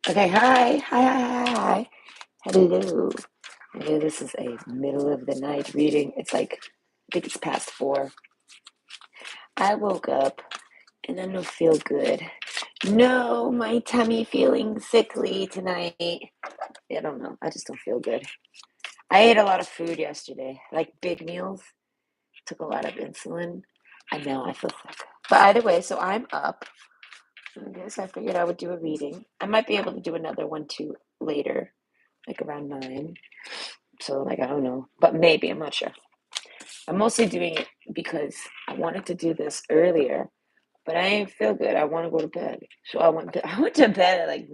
Okay, hi. Hello. Okay, this is a middle of the night reading. It's like, I think it's past 4. I woke up and I don't feel good. No, my tummy feeling sickly tonight. I don't know. I just don't feel good. I ate a lot of food yesterday, like big meals. Took a lot of insulin, and now I feel sick. But either way, so I'm up. I guess I figured I would do a reading. I might be able to do another one too later, like around 9. So, like, I don't know, but maybe, I'm not sure. I'm mostly doing it because I wanted to do this earlier, but I ain't feel good. I want to go to bed. So I went to bed at like,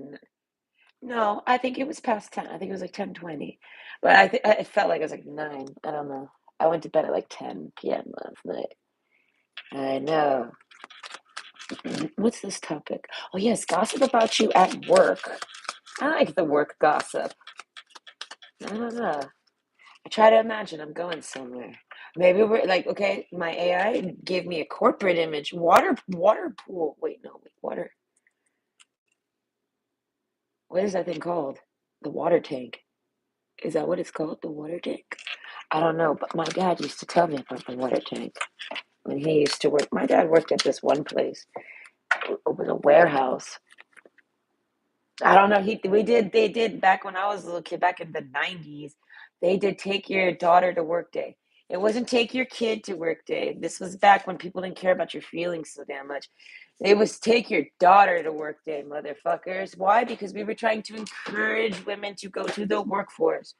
no, I think it was past 10. I think it was like 10:20. But it felt like it was like 9. I don't know. I went to bed at like 10 p.m. last night. I know. What's this topic? Oh, yes, gossip about you at work. I like the work gossip. I don't know. I try to imagine I'm going somewhere. Maybe we're like, okay, my AI gave me a corporate image. Water pool. Wait, no, wait, water. What is that thing called? The water tank. Is that what it's called? The water tank? I don't know, but my dad used to tell me about the water tank when he used to work. My dad worked at this one place. It was a warehouse. I don't know. They did back when I was a little kid, back in the 90s. They did take your daughter to work day. It wasn't take your kid to work day. This was back when people didn't care about your feelings so damn much. It was take your daughter to work day, motherfuckers. Why? Because we were trying to encourage women to go to the workforce.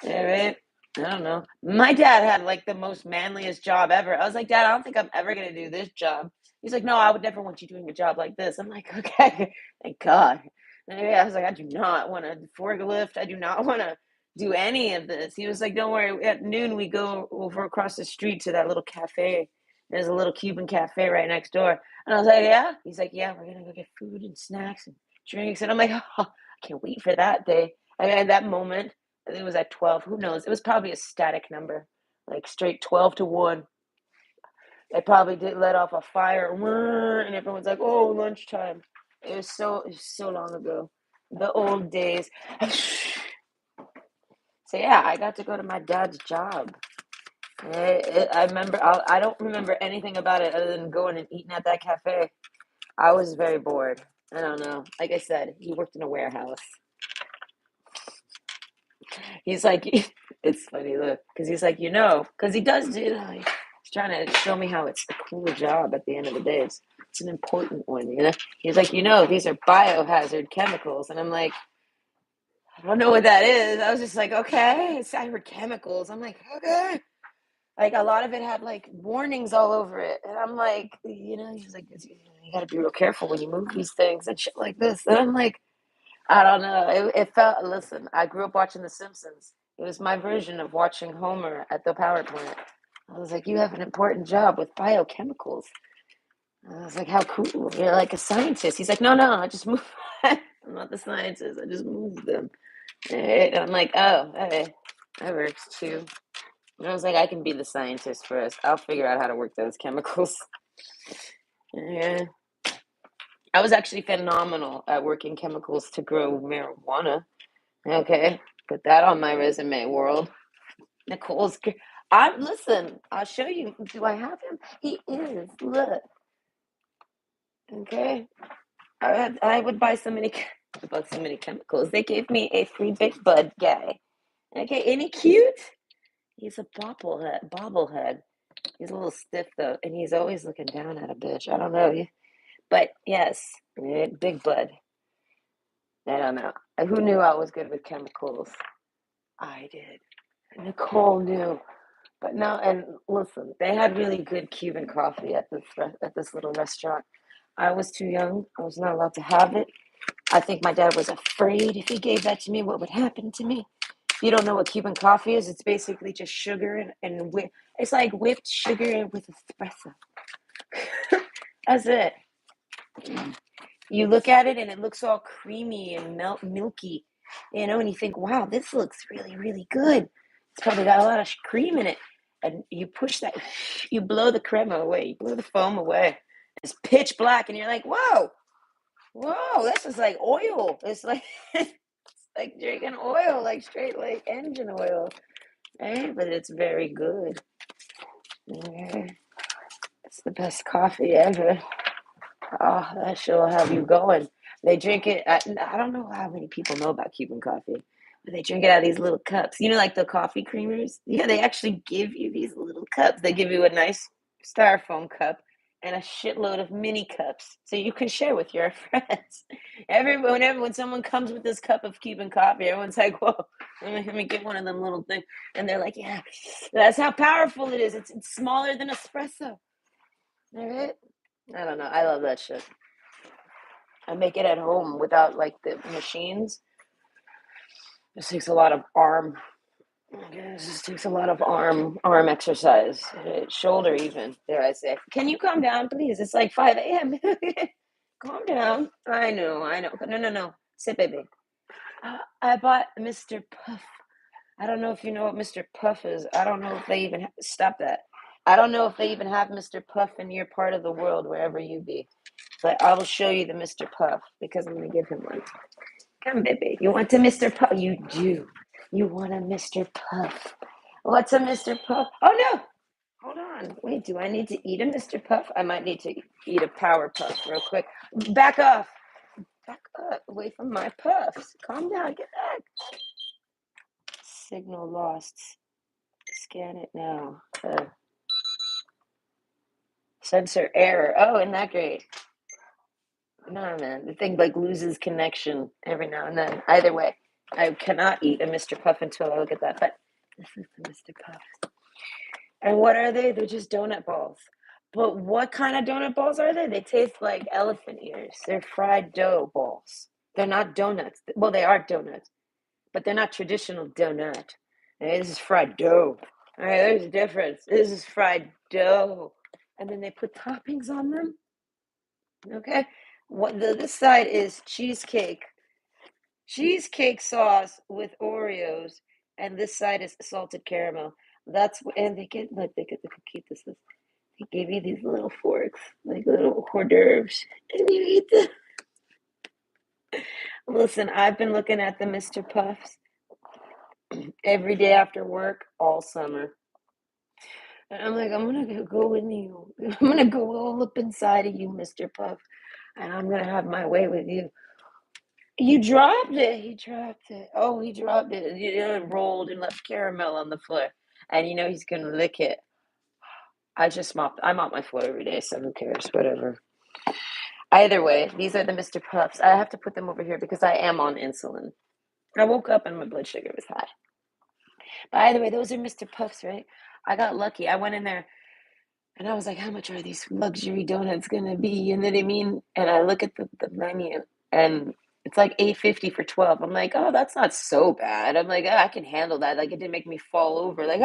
All right. I don't know. My dad had like the most manliest job ever. I was like, Dad, I don't think I'm ever gonna do this job. He's like, No, I would never want you doing a job like this. I'm like, okay, thank God. And I was like, I do not want to forklift. I do not want to do any of this. He was like, Don't worry. At noon, we go over across the street to that little cafe. There's a little Cuban cafe right next door. And I was like, Yeah. He's like, Yeah, we're gonna go get food and snacks and drinks. And I'm like, Oh, I can't wait for that day. I mean, at that moment. I think it was at 12. Who knows? It was probably a static number, like straight 12 to 1. They probably did let off a fire, and everyone's like, oh, lunchtime. It was so long ago. The old days. So, yeah, I got to go to my dad's job. I remember, I don't remember anything about it other than going and eating at that cafe. I was very bored. I don't know. Like I said, he worked in a warehouse. He's like, it's funny, look, because he's like, because he does do, he's trying to show me how it's a cool job at the end of the day. It's an important one. He's like, these are biohazard chemicals. And I'm like, I don't know what that is. I was just like, okay, it's cyber chemicals. I'm like, okay. Like a lot of it had like warnings all over it. And I'm like, he's like, you got to be real careful when you move these things and shit like this. And I'm like, I don't know. It felt, listen, I grew up watching The Simpsons. It was my version of watching Homer at the power plant. I was like, you have an important job with biochemicals. I was like, how cool. You're like a scientist. He's like, no, I just move. I'm not the scientist. I just move them. And I'm like, oh, okay. That works too. And I was like, I can be the scientist for us. I'll figure out how to work those chemicals. Yeah. I was actually phenomenal at working chemicals to grow marijuana. Okay, put that on my resume, world. Nicole's. Listen. I'll show you. Do I have him? He is. Look. Okay. I would buy so many. About so many chemicals. They gave me a free big bud guy. Okay, ain't he cute? He's a bobblehead. Bobblehead. He's a little stiff though, and he's always looking down at a bitch. I don't know, but yes, big bud. I don't know. Who knew I was good with chemicals? I did. Nicole knew. But no, and listen, they had really good Cuban coffee at this little restaurant. I was too young. I was not allowed to have it. I think my dad was afraid if he gave that to me, what would happen to me? If you don't know what Cuban coffee is, it's basically just sugar it's like whipped sugar with espresso. That's it. You look at it and it looks all creamy and milky, and you think, wow, this looks really, really good. It's probably got a lot of cream in it. And you push that, you blow the crema away, you blow the foam away. It's pitch black, and you're like, whoa, Whoa, this is like oil. It's like it's like drinking oil, like straight like engine oil. Eh? But it's very good. Yeah, it's the best coffee ever. Oh, that shit will have you going. They drink it. I don't know how many people know about Cuban coffee, but they drink it out of these little cups. You know, like the coffee creamers? Yeah, they actually give you these little cups. They give you a nice styrofoam cup and a shitload of mini cups so you can share with your friends. Whenever when someone comes with this cup of Cuban coffee, everyone's like, "Whoa, let me get one of them little things," and they're like, "Yeah, that's how powerful it is. It's smaller than espresso." All right. I don't know. I love that shit. I make it at home without like the machines. This takes a lot of arm. This just takes a lot of arm exercise, shoulder even. Dare I say? Can you calm down, please? It's like 5 a.m. Calm down. I know, I know. No, no, no. Sit, baby. I bought Mr. Puff. I don't know if you know what Mr. Puff is. I don't know if they even stop that. I don't know if they even have Mr. Puff in your part of the world, wherever you be. But I will show you the Mr. Puff because I'm gonna give him one. Come, baby. You want a Mr. Puff? You do. You want a Mr. Puff. What's a Mr. Puff? Oh no! Hold on. Wait, do I need to eat a Mr. Puff? I might need to eat a Power Puff real quick. Back off. Back up. Away from my puffs. Calm down. Get back. Signal lost. Scan it now. Sensor error. Oh, isn't that great? No, man. The thing like loses connection every now and then. Either way, I cannot eat a Mr. Puff until I look at that. But this is the Mr. Puff. And what are they? They're just donut balls. But what kind of donut balls are they? They taste like elephant ears. They're fried dough balls. They're not donuts. Well, they are donuts, but they're not traditional donut. Hey, this is fried dough. All right, there's a difference. This is fried dough. And then they put toppings on them. Okay. This side is cheesecake sauce with Oreos, and this side is salted caramel. And they keep this. They give you these little forks, like little hors d'oeuvres, and you eat them. Listen, I've been looking at the Mr. Puffs every day after work all summer. And I'm like, I'm gonna go in you. I'm gonna go all up inside of you, Mr. Puff, and I'm gonna have my way with you. You dropped it. He dropped it. Oh, he dropped it. It rolled and left caramel on the floor. And you know he's gonna lick it. I mop my floor every day, so who cares? Whatever. Either way, these are the Mr. Puffs. I have to put them over here because I am on insulin. I woke up and my blood sugar was high. But either way, those are Mr. Puffs, right? I got lucky. I went in there and I was like, how much are these luxury donuts gonna be? You know what I mean? And I look at the menu and it's like 8.50 for 12. I'm like, oh, that's not so bad. I'm like, oh, I can handle that. Like it didn't make me fall over. Like,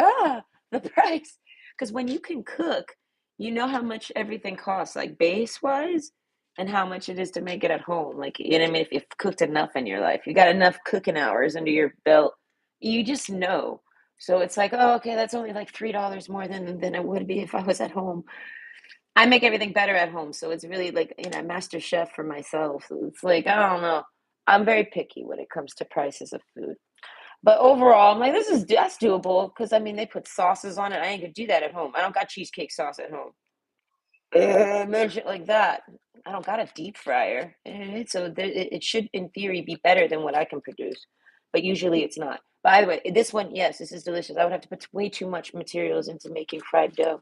the price. Because when you can cook, you know how much everything costs, like base wise, and how much it is to make it at home. Like, you know what I mean? If you've cooked enough in your life, you got enough cooking hours under your belt, you just know. So it's like, oh, okay, that's only like $3 more than it would be if I was at home. I make everything better at home, so it's really like, master chef for myself. So it's like, I don't know. I'm very picky when it comes to prices of food. But overall, I'm like, that's doable because I mean they put sauces on it. I ain't gonna do that at home. I don't got cheesecake sauce at home. Mention like that. I don't got a deep fryer, so it should, in theory, be better than what I can produce. But usually it's not. By the way, this one, yes, this is delicious. I would have to put way too much materials into making fried dough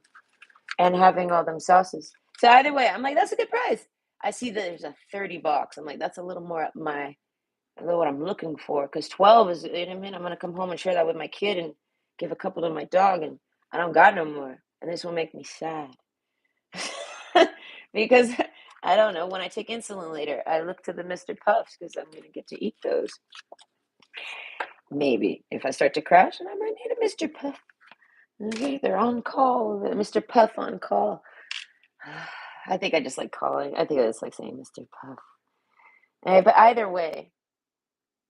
and having all them sauces. So either way, I'm like, that's a good price. I see that there's a 30 box. I'm like, that's a little more up a little what I'm looking for. Because 12 is, you know what I mean? I'm gonna come home and share that with my kid and give a couple to my dog, and I don't got no more. And this will make me sad. Because I don't know, when I take insulin later, I look to the Mr. Puffs because I'm gonna get to eat those. Maybe if I start to crash, and I might need a Mr. Puff. Okay, they're on call. Mr. Puff on call. I think I just like calling. I think I just like saying Mr. Puff. But either way,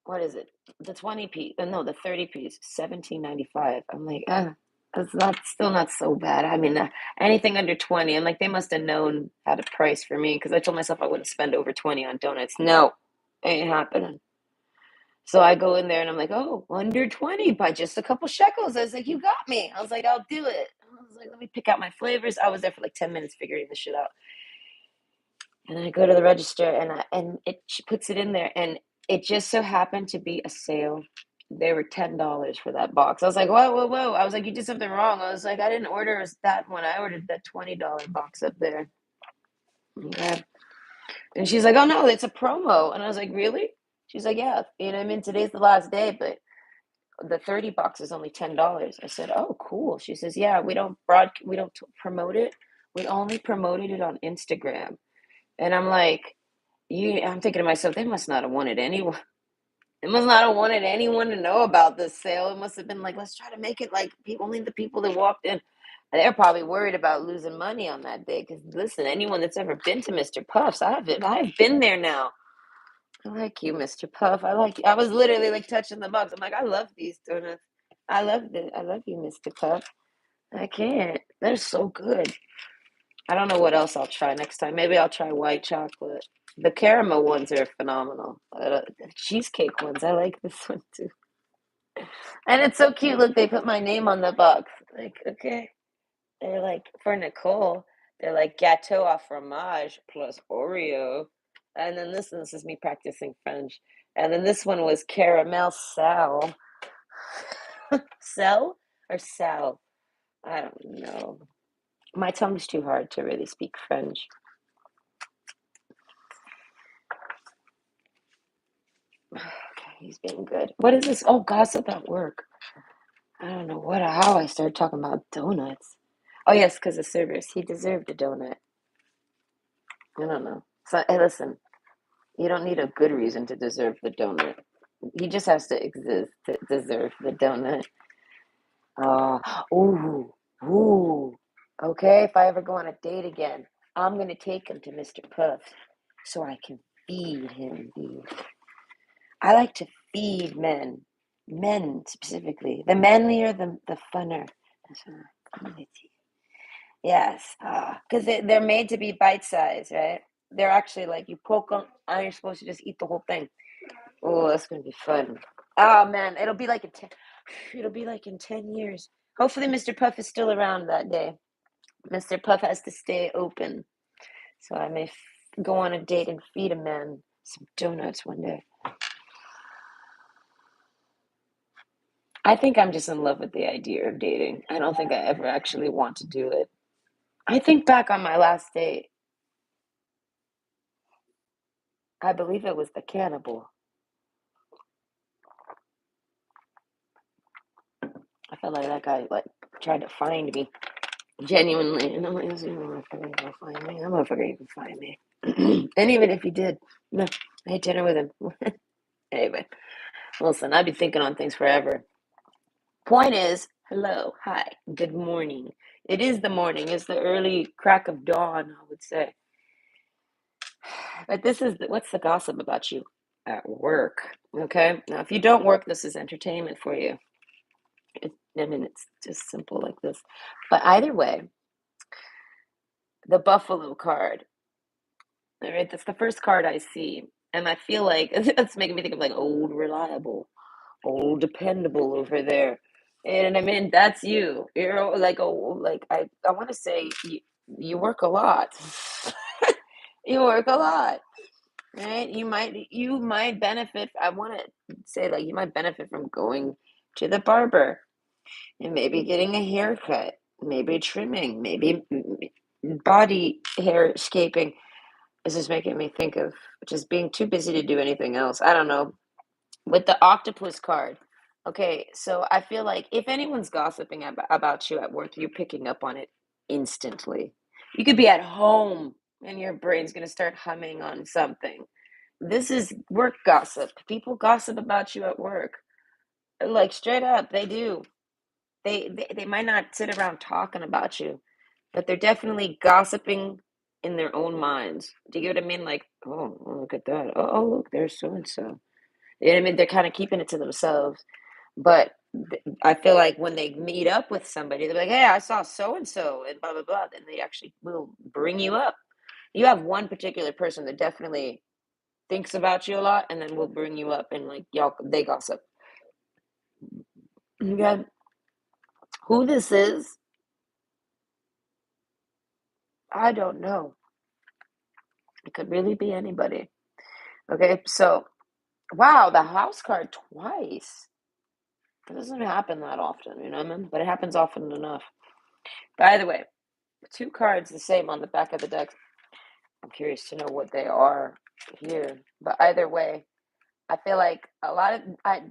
what is it? The 20 piece? No, the 30 piece, 17.95. I'm like, It's not still not so bad. I mean, anything under 20, I'm like, they must have known at a price for me because I told myself I wouldn't spend over 20 on donuts. No, ain't happening. So I go in there and I'm like, oh, under 20 by just a couple shekels. I was like, you got me. I was like, I'll do it. I was like, let me pick out my flavors. I was there for like 10 minutes figuring this shit out. And I go to the register and she puts it in there and it just so happened to be a sale. They were $10 for that box. I was like, whoa, whoa, whoa. I was like, you did something wrong. I was like, I didn't order that one. I ordered that $20 box up there. Okay. And she's like, oh no, it's a promo. And I was like, really? She's like, yeah, you know, I mean, today's the last day, but the 30 box is only $10. I said, oh, cool. She says, yeah, we don't promote it. We only promoted it on Instagram. And I'm like, I'm thinking to myself, they must not have wanted anyone. They must not have wanted anyone to know about this sale. It must have been like, let's try to make it like only the people that walked in. They're probably worried about losing money on that day. Because listen, anyone that's ever been to Mr. Puff's, I've been there now. I like you, Mr. Puff. I like you. I was literally like touching the box. I'm like, I love these donuts. I love it. I love you, Mr. Puff. I can't. They're so good. I don't know what else I'll try next time. Maybe I'll try white chocolate. The caramel ones are phenomenal. The cheesecake ones, I like this one too. And it's so cute. Look, they put my name on the box. Like, okay. They're like, for Nicole, they're like gâteau au fromage plus Oreo. And then this is me practicing French. And then this one was caramel sal. Sel or sal? I don't know. My tongue's too hard to really speak French. Okay, he's being good. What is this? Oh, gossip at work. I don't know how I started talking about donuts. Oh yes, because of service. He deserved a donut. I don't know. So hey, listen, you don't need a good reason to deserve the donut. He just has to exist to deserve the donut. Uh, ooh, ooh. Okay, if I ever go on a date again, I'm gonna take him to Mr. Puff so I can feed him, dude. I like to feed men specifically. The manlier, the funner. Yes, because they're made to be bite size, right? They're actually like you poke them, and you're supposed to just eat the whole thing. Oh, that's gonna be fun. Oh man, it'll be like in 10 years. Hopefully, Mr. Puff is still around that day. Mr. Puff has to stay open, so I may go on a date and feed a man some donuts one day. I think I'm just in love with the idea of dating. I don't think I ever actually want to do it. I think back on my last date. I believe it was the cannibal. I felt like that guy like tried to find me genuinely, and I'm like, this motherfucker ain't gonna find me. That motherfucker ain't gonna find me. And even if he did, no, I had dinner with him. Anyway, listen, I've been thinking on things forever. Point is, hello, hi, good morning. It is the morning. It's the early crack of dawn, I would say. But what's the gossip about you at work? Okay, now if you don't work, this is entertainment for you. I mean, it's just simple like this. But either way, the Buffalo card. All right, that's the first card I see. And I feel like that's making me think of like old reliable, old dependable over there. And I mean, that's you. You're like, oh, like I want to say you work a lot. You work a lot, right? You might benefit. I want to say like you might benefit from going to the barber and maybe getting a haircut, maybe trimming, maybe body hair scaping. This is making me think of just being too busy to do anything else. I don't know. With the octopus card, okay, so I feel like if anyone's gossiping about you at work, you're picking up on it instantly. You could be at home and your brain's going to start humming on something. This is work gossip. People gossip about you at work. Like straight up, they do. They might not sit around talking about you, but they're definitely gossiping in their own minds. Do you get what I mean? Like, oh, look at that. Oh, look, there's so and so. You know what I mean? They're kind of keeping it to themselves. But I feel like when they meet up with somebody, they're like, "Hey, I saw so and so," and blah blah blah. Then they actually will bring you up. You have one particular person that definitely thinks about you a lot, and then will bring you up, and like y'all, they gossip. Okay, who this is, I don't know. It could really be anybody. Okay, so wow, the house card twice. It doesn't happen that often, you know what I mean? But it happens often enough. By the way, two cards the same on the back of the deck. I'm curious to know what they are here. But either way, I feel like a lot of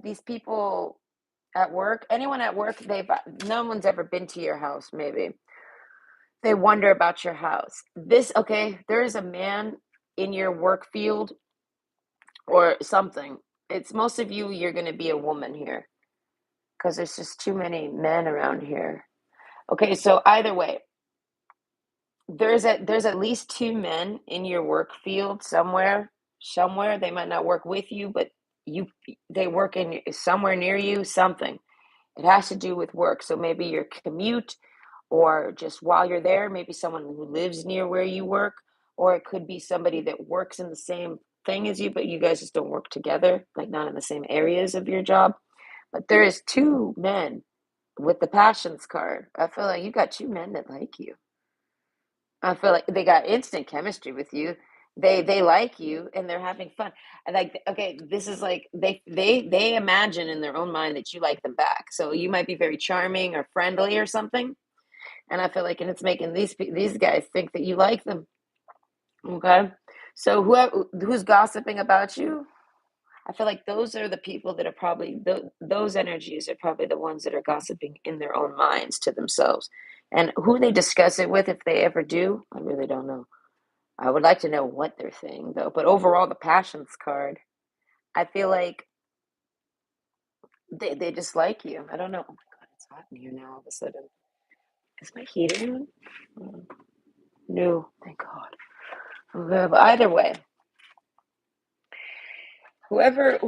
these people at work, anyone at work, no one's ever been to your house, maybe. They wonder about your house. Okay, there is a man in your work field or something. It's most of you, you're going to be a woman here because there's just too many men around here. Okay, so either way, there's at least two men in your work field somewhere. They might not work with you, but you they work in somewhere near you, something. It has to do with work. So maybe your commute, or just while you're there, maybe someone who lives near where you work, or it could be somebody that works in the same thing as you, but you guys just don't work together, like not in the same areas of your job. But there is two men with the passions card. I feel like you got two men that like you. I feel like they got instant chemistry with you. They like you and they're having fun. And like, okay, this is like they imagine in their own mind that you like them back. So you might be very charming or friendly or something. And I feel like, and it's making these guys think that you like them. Okay, so who's gossiping about you? I feel like those are the people that are probably those energies are probably the ones that are gossiping in their own minds to themselves. And who they discuss it with, if they ever do, I really don't know. I would like to know what they're saying though. But overall, the passions card, I feel like they just like you. I don't know. Oh my God, it's hot in here now all of a sudden. Is my heater on? Oh, no, thank God. Okay, but either way, whoever,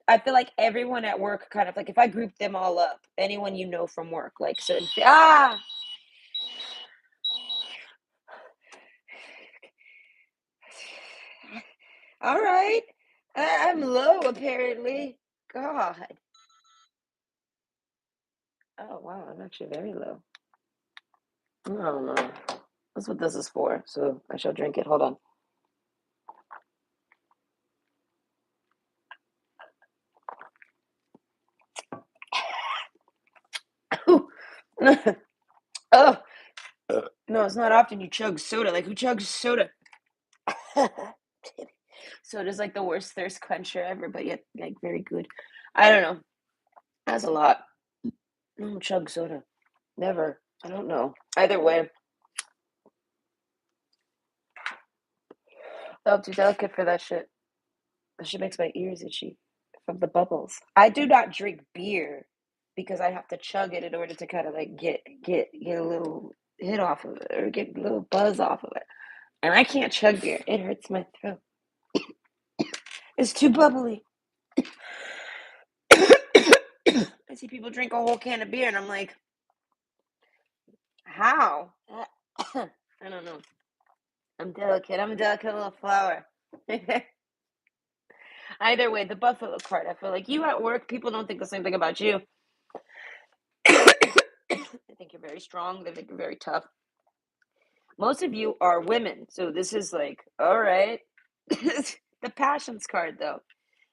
I feel like everyone at work kind of like if I group them all up, anyone you know from work, like certain all right. I'm low apparently. God. Oh wow, I'm actually very low. I don't know. That's what this is for. So I shall drink it. Hold on. Oh no, it's not often you chug soda. Like who chugs soda? Soda's like the worst thirst quencher ever, but yet like very good. I don't know. That's a lot. I don't chug soda. Never. I don't know. Either way, I'm too delicate for that shit. That shit makes my ears itchy from the bubbles. I do not drink beer because I have to chug it in order to kind of like get a little hit off of it or get a little buzz off of it. And I can't chug beer. It hurts my throat. It's too bubbly. I see people drink a whole can of beer and I'm like, how? I don't know. I'm delicate. I'm a delicate little flower. Either way, the buffalo card, I feel like you at work, people don't think the same thing about you. They think you're very strong. They think you're very tough. Most of you are women. So this is like, all right. The passions card, though,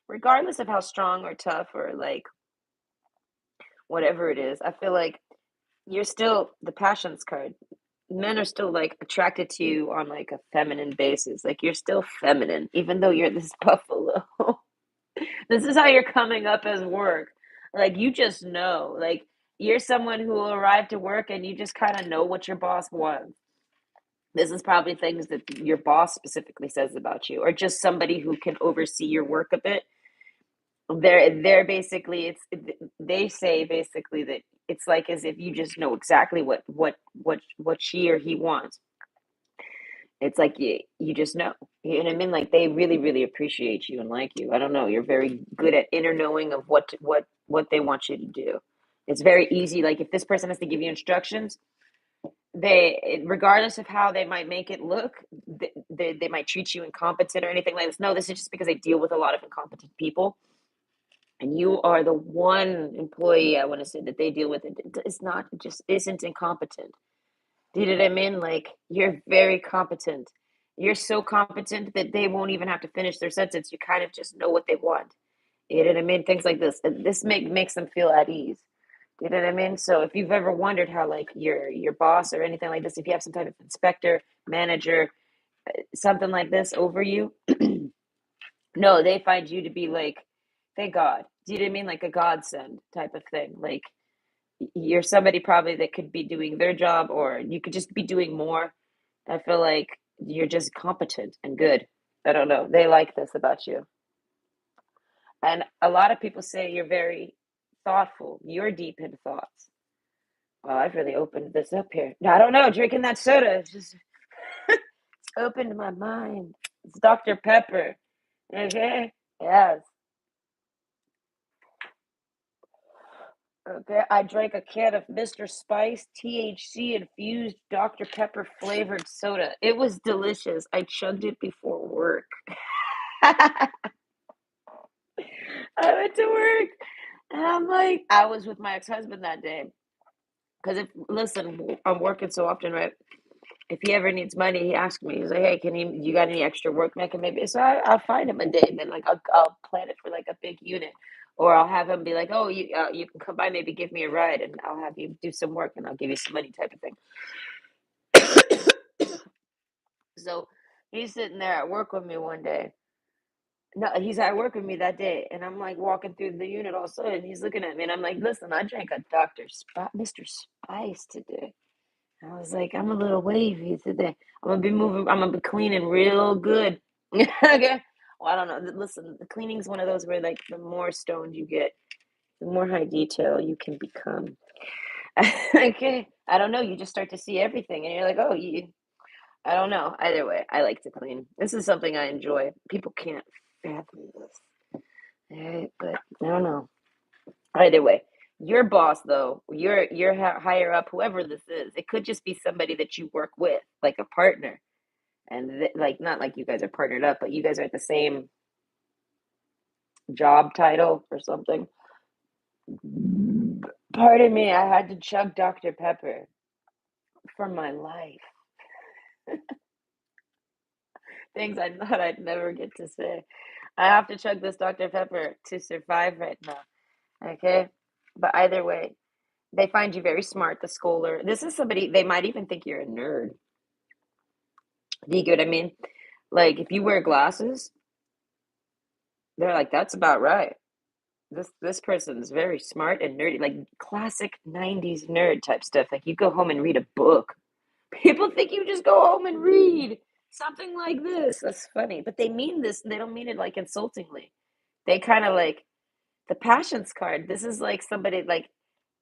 regardless of how strong or tough or like whatever it is, I feel like you're still the passions card. Men are still like attracted to you on like a feminine basis. Like you're still feminine, even though you're this buffalo. This is how you're coming up as work. Like you just know. Like you're someone who will arrive to work and you just kind of know what your boss wants. This is probably things that your boss specifically says about you, or just somebody who can oversee your work a bit. They're basically they say basically that it's like as if you just know exactly what she or he wants. It's like you just know. You know what I mean? Like they really, really appreciate you and like you. I don't know. You're very good at inner knowing of what they want you to do. It's very easy. Like if this person has to give you instructions, regardless of how they might make it look, they might treat you incompetent or anything like this. No, this is just because they deal with a lot of incompetent people, and you are the one employee, I want to say, that they deal with. It's not, just isn't incompetent. Do you know what I mean? Like, you're very competent. You're so competent that they won't even have to finish their sentence. You kind of just know what they want. You know what I mean? Things like this. This makes them feel at ease. You know what I mean? So if you've ever wondered how, like, your boss or anything like this, if you have some type of inspector, manager, something like this over you, no, they find you to be like, thank God. Do you know what I mean? Like a godsend type of thing. Like, you're somebody probably that could be doing their job, or you could just be doing more. I feel like you're just competent and good. I don't know. They like this about you. And a lot of people say you're very thoughtful. You're deep in thoughts. Well, I've really opened this up here. I don't know. Drinking that soda it's just opened my mind. It's Dr. Pepper. Okay. Yes. Okay. I drank a can of Mr. Spice THC infused Dr. Pepper flavored soda. It was delicious. I chugged it before work. I went to work and I'm like, I was with my ex-husband that day. Because if, listen, I'm working so often, right? If he ever needs money, he asks me. He's like, "Hey, you got any extra work making maybe?" So I'll find him a day, and then like I'll plan it for like a big unit, or I'll have him be like, "Oh, you can come by, maybe give me a ride, and I'll have you do some work, and I'll give you some money," type of thing. So he's sitting there at work with me one day. No, he's at work with me that day, and I'm like walking through the unit all of a sudden. He's looking at me, and I'm like, "Listen, I drank a Mr. Spice today." I was like, I'm a little wavy today. I'm gonna be moving. I'm gonna be cleaning real good. Okay. Well, I don't know. Listen, the cleaning's one of those where like the more stoned you get, the more high detail you can become. Okay. I don't know. You just start to see everything, and you're like, oh, you. I don't know. Either way, I like to clean. This is something I enjoy. People can't fathom this, right? But I don't know. Either way, your boss though, your higher up, whoever this is, it could just be somebody that you work with, like a partner, and like not like you guys are partnered up, but you guys are at the same job title or something. Pardon me, I had to chug Dr. Pepper for my life. Things I thought I'd never get to say. I have to chug this Dr. Pepper to survive right now. Okay, but either way, they find you very smart. The scholar. This is somebody they might even think you're a nerd. Do you get what I mean? Like if you wear glasses, they're like, that's about right. This person's very smart and nerdy, like classic 90s nerd type stuff. Like you go home and read a book. People think you just go home and read something like this. That's funny. But they mean this, they don't mean it like insultingly. They kind of like the passions card. This is like somebody like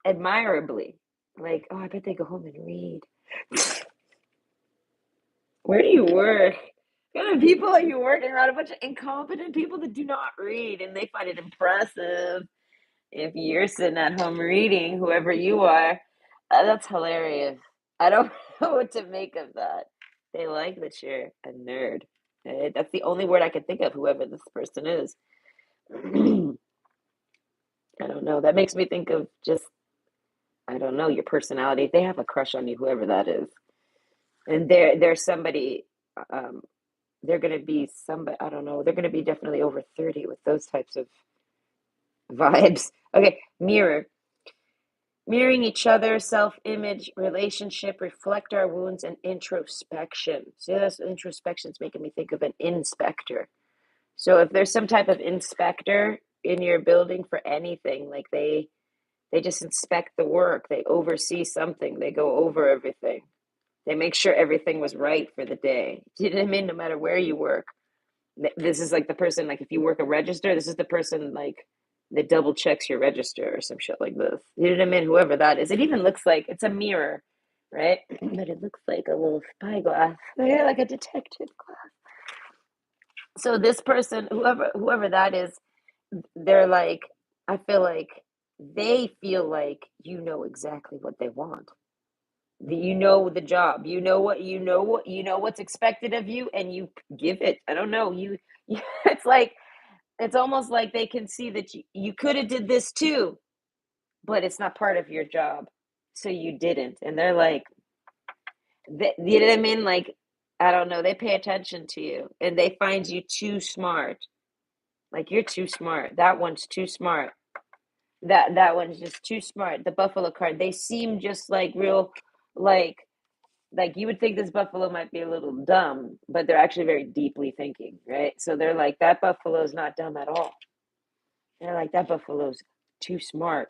admirably. Like, oh, I bet they go home and read. Where do you work? What kind of people are you working around? A bunch of incompetent people that do not read, and they find it impressive if you're sitting at home reading, whoever you are. That's hilarious. I don't know what to make of that. They like that you're a nerd. That's the only word I can think of, whoever this person is. I don't know. That makes me think of just, I don't know, your personality. They have a crush on you, whoever that is. And they're somebody um, they're going to be somebody, I don't know, they're going to be definitely over 30 with those types of vibes. Okay, mirroring each other, self-image, relationship, reflect our wounds, and introspection. See, that's introspection's making me think of an inspector. So if there's some type of inspector in your building for anything, like they just inspect the work, they oversee something, they go over everything. They make sure everything was right for the day. Do you know what I mean? No matter where you work. This is like the person, like if you work a register, this is the person like that double checks your register or some shit like this. You know what I mean? Whoever that is. It even looks like it's a mirror, right? But it looks like a little spyglass. Yeah, like a detective glass. So this person, whoever that is, they're like, I feel like they feel like you know exactly what they want. You know the job. You know what's expected of you, and you give it. I don't know. You it's like it's almost like they can see that you could have did this too, but it's not part of your job. So you didn't. And they're like, you know what I mean? Like, I don't know. They pay attention to you and they find you too smart. Like you're too smart. That one's too smart. That one's just too smart. The buffalo card. They seem just like real, like like you would think this buffalo might be a little dumb, but they're actually very deeply thinking, right? So they're like, that buffalo's not dumb at all. They're like, that buffalo's too smart.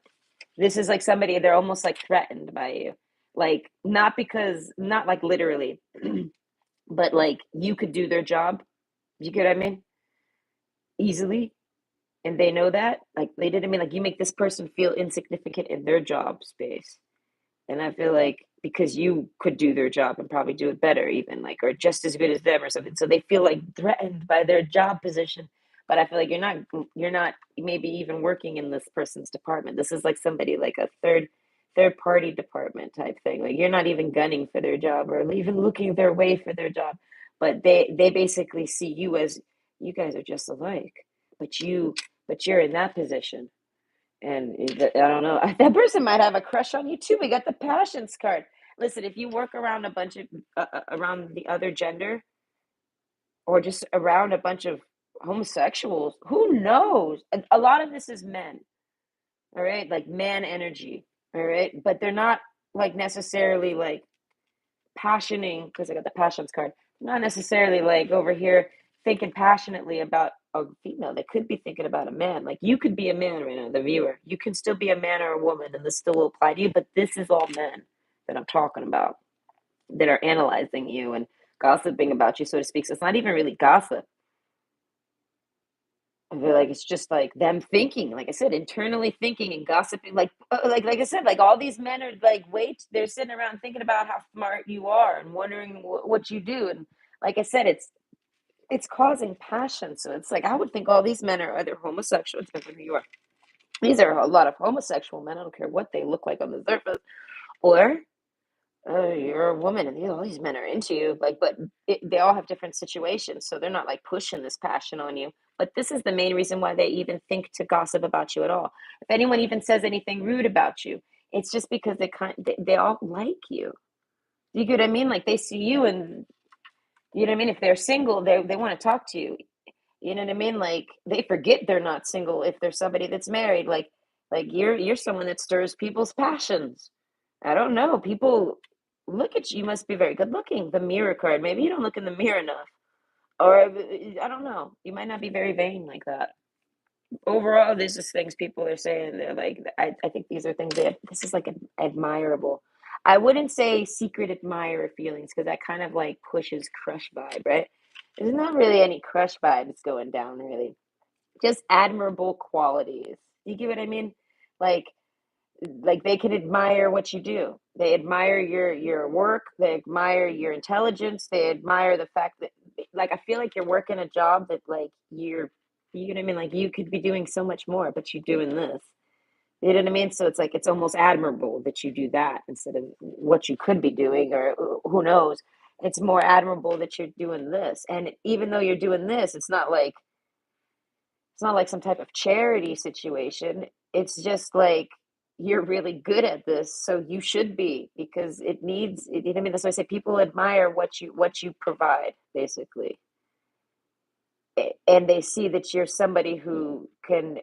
This is like somebody, they're almost like threatened by you. Like, not because, not like literally, but like you could do their job. You get what I mean? Easily. And they know that. Like, they didn't mean like you make this person feel insignificant in their job space. And I feel like because you could do their job and probably do it better, even like, or just as good as them or something. So they feel like threatened by their job position. But I feel like you're not maybe even working in this person's department. This is like somebody like a third party department type thing. Like you're not even gunning for their job or even looking their way for their job. But they basically see you as you guys are just alike. But you're in that position and I don't know. That person might have a crush on you too. We got the passions card. Listen, if you work around a bunch of around the other gender or just around a bunch of homosexuals, who knows? A lot of this is men, all right? Like man energy, all right? But they're not like necessarily like passioning because I got the passions card. Not necessarily like over here thinking passionately about a female. They could be thinking about a man. Like you could be a man right now, the viewer. You can still be a man or a woman, and this still will apply to you. But this is all men that I'm talking about that are analyzing you and gossiping about you, so to speak. So it's not even really gossip. I feel like it's just like them thinking, like I said, internally thinking and gossiping. Like I said, like all these men are like, wait, they're sitting around thinking about how smart you are and wondering what you do. And like I said, it's causing passion. So it's like I would think all these men are either homosexual, depends on who you are. These are a lot of homosexual men. I don't care what they look like on the surface, or you're a woman and all these men are into you, like, but they all have different situations, so they're not like pushing this passion on you. But this is the main reason why they even think to gossip about you at all. If anyone even says anything rude about you, it's just because they all like you. You get what I mean? Like they see you, and you know what I mean. If they're single, they want to talk to you. You know what I mean? Like they forget they're not single if there's somebody that's married. Like you're someone that stirs people's passions. I don't know. People look at you. You must be very good looking. The mirror card. Maybe you don't look in the mirror enough. Or I don't know. You might not be very vain like that. Overall, there's just things people are saying. They're like, I think these are things that this is like admirable. I wouldn't say secret admirer feelings because that kind of like pushes crush vibe, right? There's not really any crush vibes going down, really. Just admirable qualities. You get what I mean? Like like they can admire what you do. They admire your work, they admire your intelligence, they admire the fact that like I feel like you're working a job that like you know what I mean? Like you could be doing so much more, but you're doing this. You know what I mean? So it's like it's almost admirable that you do that instead of what you could be doing, or who knows. It's more admirable that you're doing this. And even though you're doing this, it's not like some type of charity situation. It's just like you're really good at this, so you should be because it needs. You know what I mean? That's why I say people admire what you provide, basically, and they see that you're somebody who can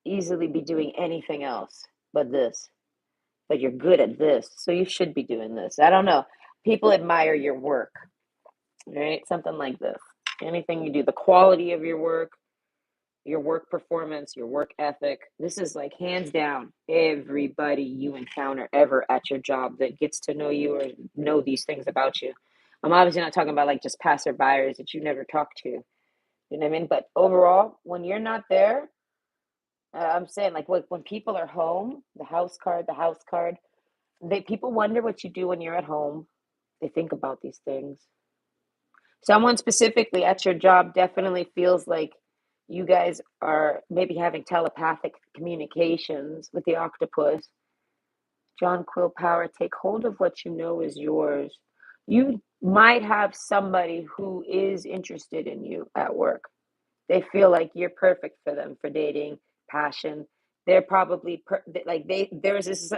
easily be doing anything else but this. But you're good at this, so you should be doing this. I don't know. People admire your work, right? Something like this. Anything you do, the quality of your work performance, your work ethic. This is like hands down everybody you encounter ever at your job that gets to know you or know these things about you. I'm obviously not talking about like just passerbyers that you never talk to. You know what I mean? But overall, when you're not there, I'm saying like when people are home, the house card, they people wonder what you do when you're at home. They think about these things. Someone specifically at your job definitely feels like you guys are maybe having telepathic communications with the octopus. John Quill Power, take hold of what you know is yours. You might have somebody who is interested in you at work. They feel like you're perfect for them for dating, passion. They're probably like there's this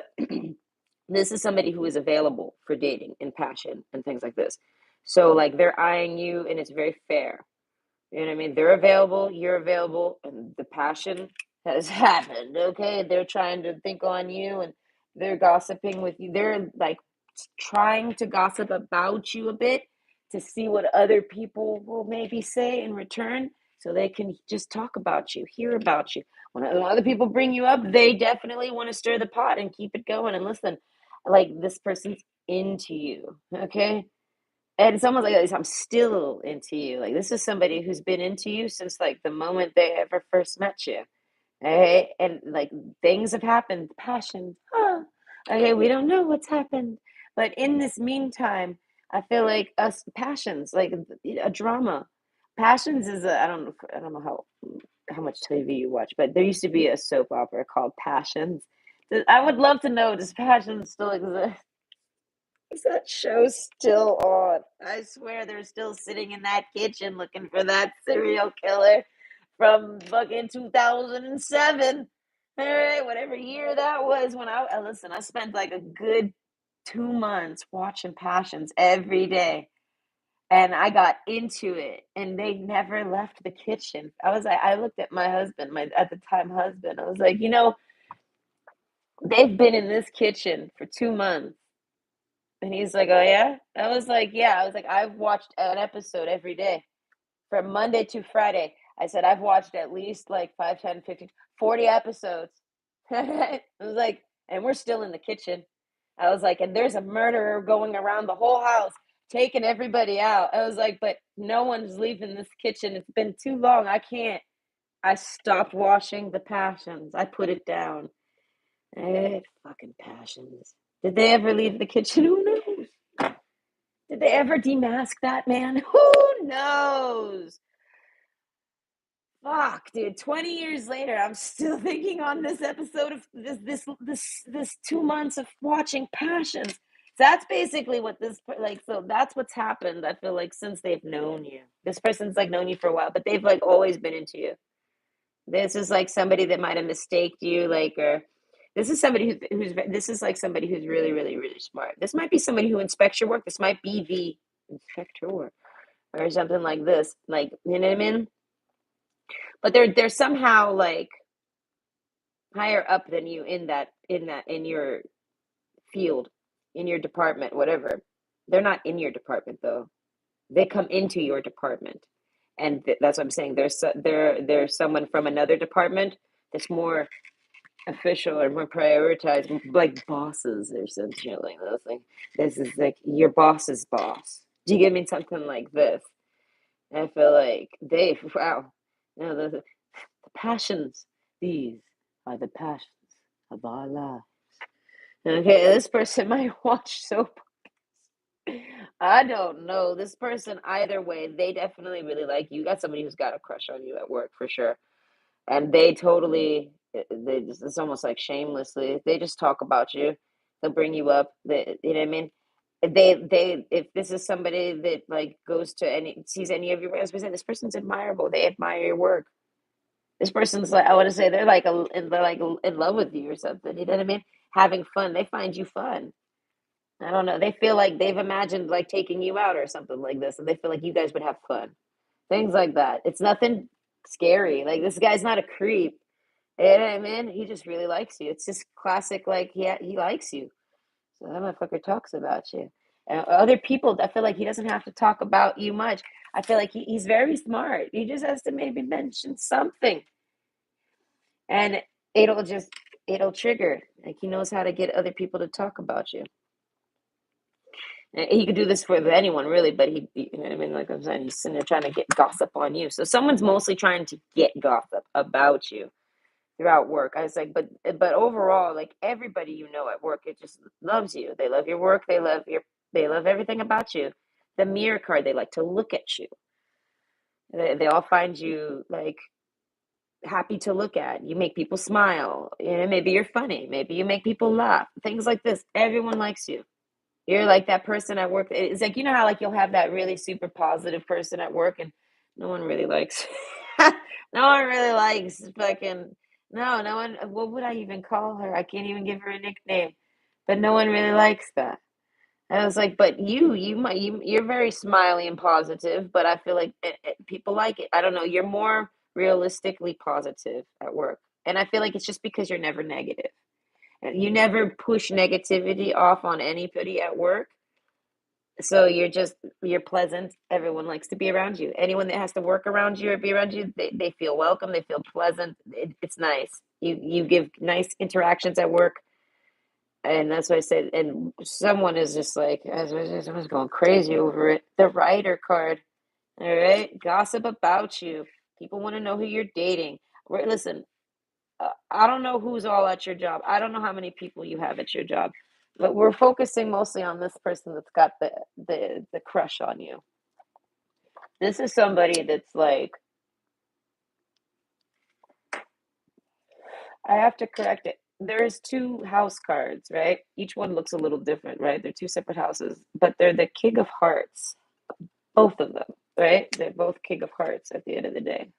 this is somebody who is available for dating and passion and things like this. So like they're eyeing you and it's very fair. You know what I mean? They're available, you're available, and the passion has happened. Okay, they're trying to think on you, and they're gossiping with you. They're like trying to gossip about you a bit to see what other people will maybe say in return, so they can just talk about you, hear about you. When other people bring you up, they definitely want to stir the pot and keep it going. And listen, like this person's into you. Okay, and it's almost like I'm still into you. Like this is somebody who's been into you since like the moment they ever first met you. Okay. And like things have happened, passion. Huh. Okay, we don't know what's happened. But in this meantime, I feel like us passions, like a drama. Passions is a I don't know how much TV you watch, but there used to be a soap opera called Passions. I would love to know, does Passions still exist? Is that show still on? I swear they're still sitting in that kitchen looking for that serial killer from fucking 2007. All right, whatever year that was when listen, I spent like a good 2 months watching Passions every day. And I got into it, and they never left the kitchen. I looked at my husband, my at the time husband. I was like, they've been in this kitchen for 2 months. And he's like, "Oh yeah?" I was like, "Yeah." I was like, "I've watched an episode every day from Monday to Friday." I said, "I've watched at least like 5, 10, 15, 40 episodes." I was like, "And we're still in the kitchen." I was like, "And there's a murderer going around the whole house, taking everybody out." I was like, "But no one's leaving this kitchen. It's been too long. I can't." I stopped watching The Passions. I put it down. Fucking Passions. Did they ever leave the kitchen? Who knows? Did they ever demask that man? Who knows? Fuck, dude. 20 years later, I'm still thinking on this episode of this 2 months of watching Passions. That's basically what this like. So that's what's happened. I feel like since they've known you, this person's like known you for a while, but they've like always been into you. This is like somebody that might have mistaked you, like, or this is somebody who's this is like somebody who's really, really, really smart. This might be somebody who inspects your work. This might be the inspector or something like this. Like, you know what I mean? But they're somehow like higher up than you in your field, in your department, whatever. They're not in your department though. They come into your department, and that's what I'm saying. There's someone from another department that's more official or more prioritized, like bosses or something like those things. This is like your boss's boss. Do you give me something like this? I feel like wow, the passions. These are the passions of our lives. Okay, this person might watch soap. I don't know. This person, either way, they definitely really like you. You got somebody who's got a crush on you at work for sure. And they totally, they just, it's almost like shamelessly, they just talk about you. They'll bring you up. You know what I mean? If this is somebody that like goes to sees any of your, this person's admirable. They admire your work. This person's like, I want to say they're like in love with you or something. You know what I mean? Having fun. They find you fun. I don't know. They feel like they've imagined like taking you out or something like this, and they feel like you guys would have fun. Things like that. It's nothing scary. Like this guy's not a creep. You know what I mean? He just really likes you. It's just classic. Like he likes you. So that motherfucker talks about you. Other people, I feel like he doesn't have to talk about you much. I feel like he's very smart. He just has to maybe mention something, and it'll just it'll trigger. Like he knows how to get other people to talk about you. He could do this for anyone, really, but you know what I mean? Like I'm saying, he's sitting there trying to get gossip on you. So someone's mostly trying to get gossip about you throughout work. I was like, but overall, like everybody you know at work, it just loves you. They love your work. They love everything about you. The mirror card, they like to look at you. They all find you like happy to look at. You make people smile. You know, maybe you're funny. Maybe you make people laugh. Things like this. Everyone likes you. You're like that person at work. It's like, you know how like you'll have that really super positive person at work and no one really likes no one really likes fucking no one, what would I even call her? I can't even give her a nickname. But no one really likes that. I was like, but you're very smiley and positive, but I feel like people like it. I don't know. You're more realistically positive at work, and I feel like it's just because you're never negative. And you never push negativity off on anybody at work. So you're pleasant. Everyone likes to be around you. Anyone that has to work around you or be around you, they feel welcome. They feel pleasant. It's nice. You give nice interactions at work. And that's what I said. And someone is just like, someone's going crazy over it. The writer card. All right. Gossip about you. People want to know who you're dating. Listen, I don't know who's all at your job. I don't know how many people you have at your job, but we're focusing mostly on this person that's got the crush on you. This is somebody that's like, I have to correct it. There's two house cards, right? Each one looks a little different, right? They're two separate houses, but they're the King of Hearts, both of them, right? They're both King of Hearts at the end of the day.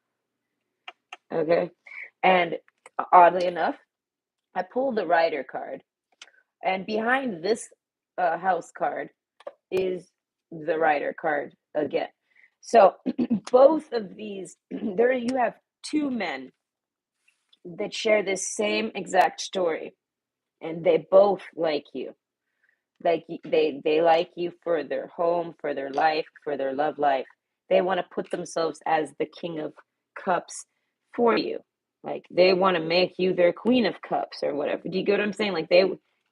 Okay. And oddly enough, I pulled the Rider card, and behind this house card is the Rider card again. So both of these, there you have two men that share this same exact story, and they both like you. Like they like you for their home, for their life, for their love life. They want to put themselves as the King of Cups for you. Like they want to make you their Queen of Cups or whatever. Do you get what I'm saying? Like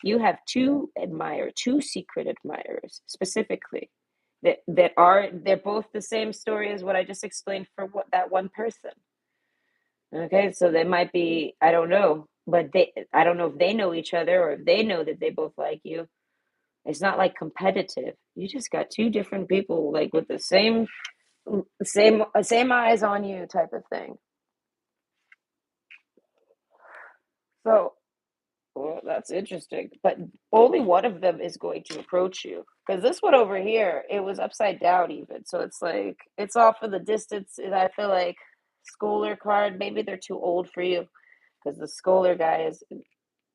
you have two secret admirers specifically they're both the same story as what I just explained for what that one person. Okay, so they might be, I don't know, but I don't know if they know each other or if they know that they both like you. It's not like competitive. You just got two different people like with the same eyes on you type of thing. So, well, that's interesting. But only one of them is going to approach you. Because this one over here, it was upside down even. So it's like it's off in the distance, and I feel like Scholar card, maybe they're too old for you. Because the Scholar guy is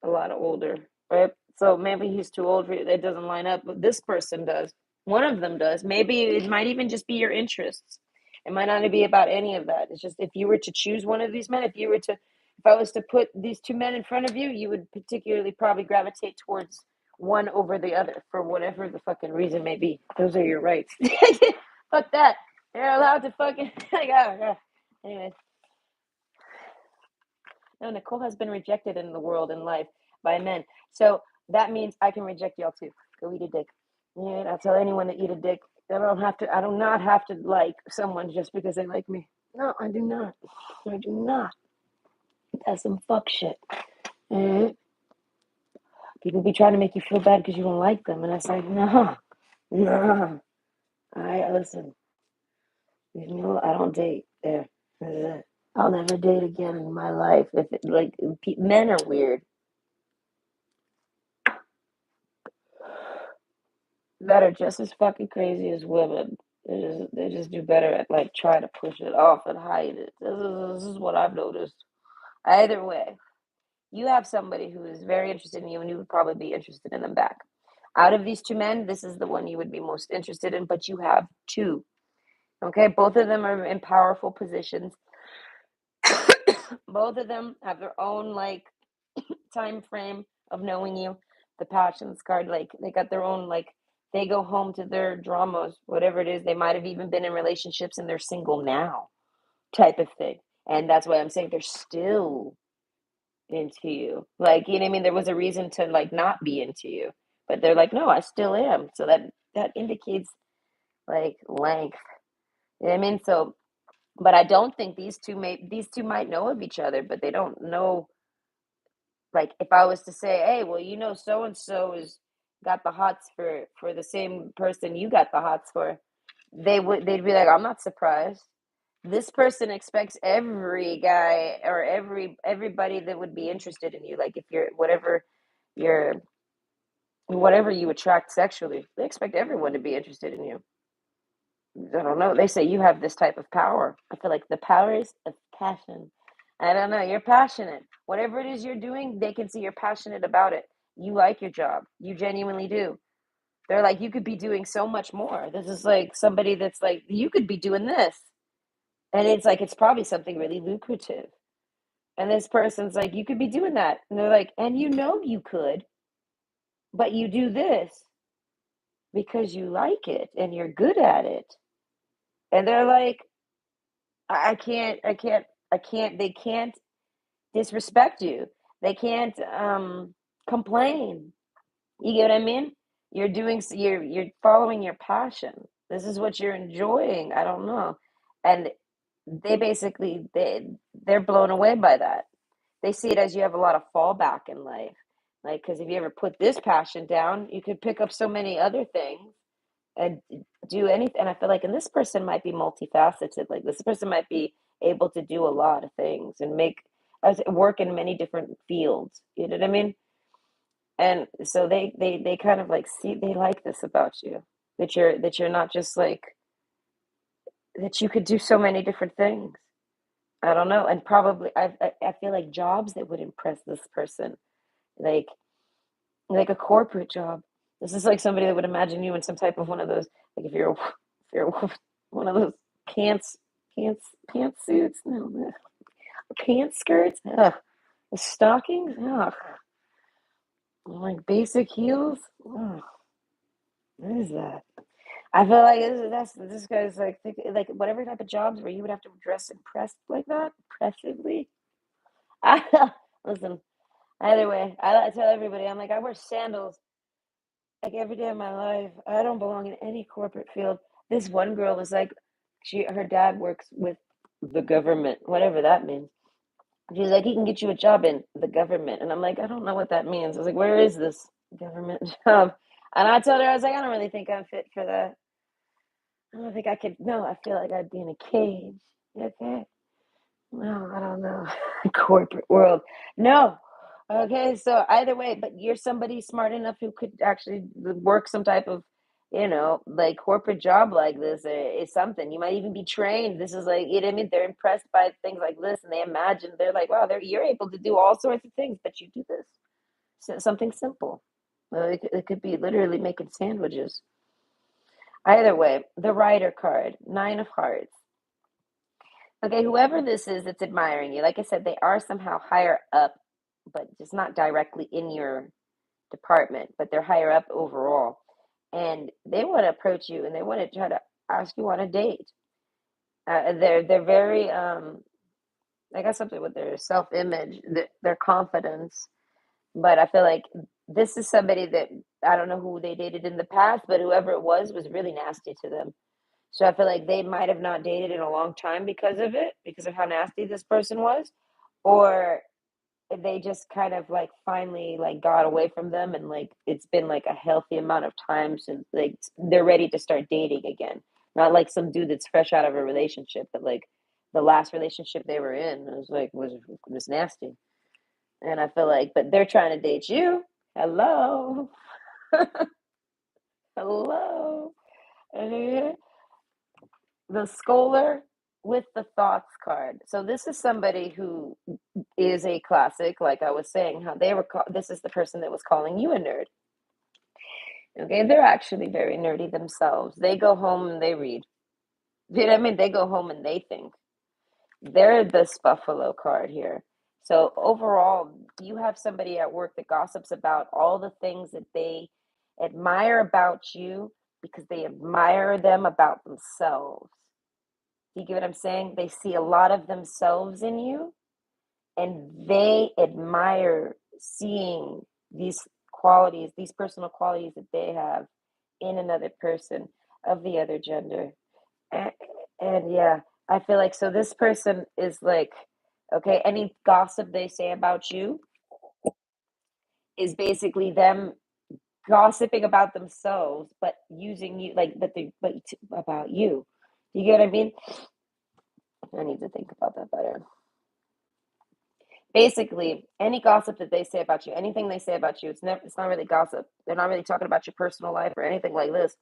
a lot older, right? So maybe he's too old for you. It doesn't line up, but this person does. One of them does. Maybe it might even just be your interests. It might not be about any of that. It's just if you were to choose one of these men, if I was to put these two men in front of you, you would particularly probably gravitate towards one over the other for whatever the fucking reason may be. Those are your rights. Fuck that. You're allowed to fucking like, oh, yeah. Anyways. No, Nicole has been rejected in the world and life by men. So that means I can reject y'all too. Go eat a dick. Yeah, I'll tell anyone to eat a dick. I do not have to like someone just because they like me. No, I do not. I do not. That's some fuck shit. And people be trying to make you feel bad because you don't like them. And it's like, nah, nah. I listen. You know, I don't date. There. This is it. I'll never date again in my life. If it, like men are weird. That are just as fucking crazy as women. They just do better at like trying to push it off and hide it. This is what I've noticed. Either way, you have somebody who is very interested in you, and you would probably be interested in them back. Out of these two men, this is the one you would be most interested in, but you have two. Okay, both of them are in powerful positions. Both of them have their own like time frame of knowing you. The passions card, like they got their own like they go home to their dramas, whatever it is. They might have even been in relationships and they're single now, type of thing. And that's why I'm saying they're still into you. Like, you know what I mean? There was a reason to like not be into you. But they're like, no, I still am. So that indicates like length. You know what I mean? So but I don't think these two might know of each other, but they don't know. Like if I was to say, hey, well, so and so is got the hots for the same person you got the hots for, they'd be like, I'm not surprised. this person expects every guy or everybody that would be interested in you. Like if you're you're whatever you attract sexually, they expect everyone to be interested in you. I don't know. They say you have this type of power. I feel like the power is of passion. I don't know. You're passionate. Whatever it is you're doing, they can see you're passionate about it. You like your job. You genuinely do. They're like, you could be doing so much more. This is like somebody that's like, you could be doing this. And it's like, it's probably something really lucrative. And this person's like, you could be doing that. And they're like, and you know you could, but you do this because you like it and you're good at it. And they're like, they can't disrespect you. They can't complain. You get what I mean? You're following your passion. This is what you're enjoying. I don't know. And they're blown away by that. They see it as you have a lot of fallback in life. Like, because if you ever put this passion down, you could pick up so many other things and do anything. And I feel like, and this person might be multifaceted. Like, this person might be able to do a lot of things and work in many different fields. You know what I mean? And so they kind of like see they like this about you that you're not just like that you could do so many different things. I don't know, and probably I feel like jobs that would impress this person, like like a corporate job. This is like somebody that would imagine you in some type of one of those, like if you're one of those pants pants pantsuits, no, pants skirts, ugh, the stockings, ugh, like basic heels, ugh, what is that? I feel like this guy's like like whatever type of jobs where you would have to dress impressed like that, impressively. I, listen, either way, I tell everybody, I'm like, I wear sandals like every day of my life. I don't belong in any corporate field. This one girl was like, her dad works with the government, whatever that means. She's like, he can get you a job in the government. And I'm like, I don't know what that means. I was like, where is this government job? And I told her, I was like, I don't really think I'm fit for that. I don't think I could. No, I feel like I'd be in a cage. Okay. No, I don't know. Corporate world. No. Okay. So either way, but you're somebody smart enough who could actually work some type of, like corporate job like this is something. You might even be trained. This is like, you know what I mean? They're impressed by things like this and they imagine they're like, wow, you're able to do all sorts of things, but you do this. So, something simple. It could be literally making sandwiches. Either way, the rider card, nine of hearts. Okay, whoever this is that's admiring you, like I said, they are somehow higher up, but just not directly in your department, but they're higher up overall. And they want to approach you and they want to try to ask you on a date. They're very I got something with their self-image, their confidence. But I feel like this is somebody that I don't know who they dated in the past, but whoever it was really nasty to them. So I feel like they might have not dated in a long time because of it, because of how nasty this person was, or they just kind of like finally like got away from them and like it's been like a healthy amount of time since like they're ready to start dating again. Not like some dude that's fresh out of a relationship, but like the last relationship they were in was nasty. And I feel like, but they're trying to date you. Hello, hello. Uh, the scholar with the thoughts card. So this is somebody who is a classic, like I was saying, how they were. This is the person that was calling you a nerd. Okay, they're actually very nerdy themselves. They go home and they read. You know what I mean? They go home and they think. They're this buffalo card here. So overall, you have somebody at work that gossips about all the things that they admire about you because they admire them about themselves. Do you get what I'm saying? They see a lot of themselves in you and they admire seeing these qualities, these personal qualities that they have in another person of the other gender. And, and yeah, I feel like so this person is like, okay, any gossip they say about you is basically them gossiping about themselves, but using you like that they but about you. You get what I mean? I need to think about that better. Basically, any gossip that they say about you, anything they say about you, it's not really gossip. They're not really talking about your personal life or anything like this.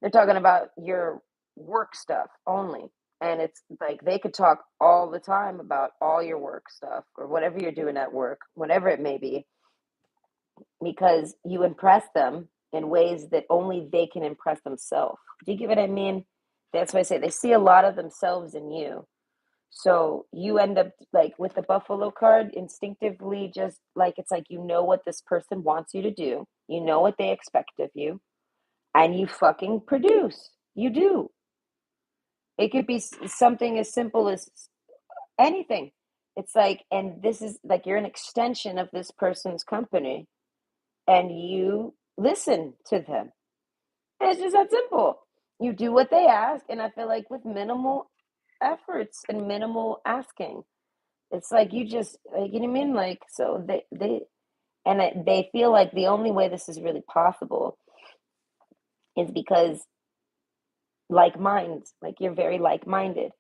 They're talking about your work stuff only. And it's like they could talk all the time about all your work stuff or whatever you're doing at work, whatever it may be, because you impress them in ways that only they can impress themselves. Do you get what I mean? That's why I say they see a lot of themselves in you. So you end up like with the Buffalo card, instinctively, just like it's like you know what this person wants you to do, you know what they expect of you, and you fucking produce. You do. It could be something as simple as anything. It's like, and this is like you're an extension of this person's company, and you listen to them. And it's just that simple. You do what they ask, and I feel like with minimal efforts and minimal asking, it's like you just, like, you know what I mean? Like, so they feel like the only way this is really possible is because like minds, like you're very like minded.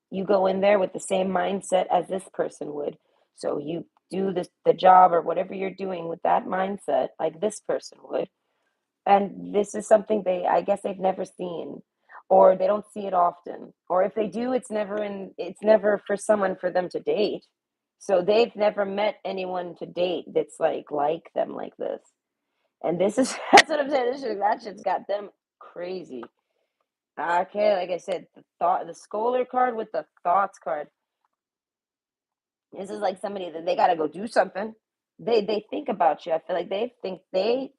You go in there with the same mindset as this person would. So you do the job or whatever you're doing with that mindset, like this person would. And this is something I guess they've never seen, or they don't see it often. Or if they do, it's never for someone for them to date. So they've never met anyone to date that's like them like this. And this is that's what I'm saying. That shit's got them crazy. Okay, like I said, the scholar card with the thoughts card. This is like somebody that they gotta go do something. They think about you. I feel like they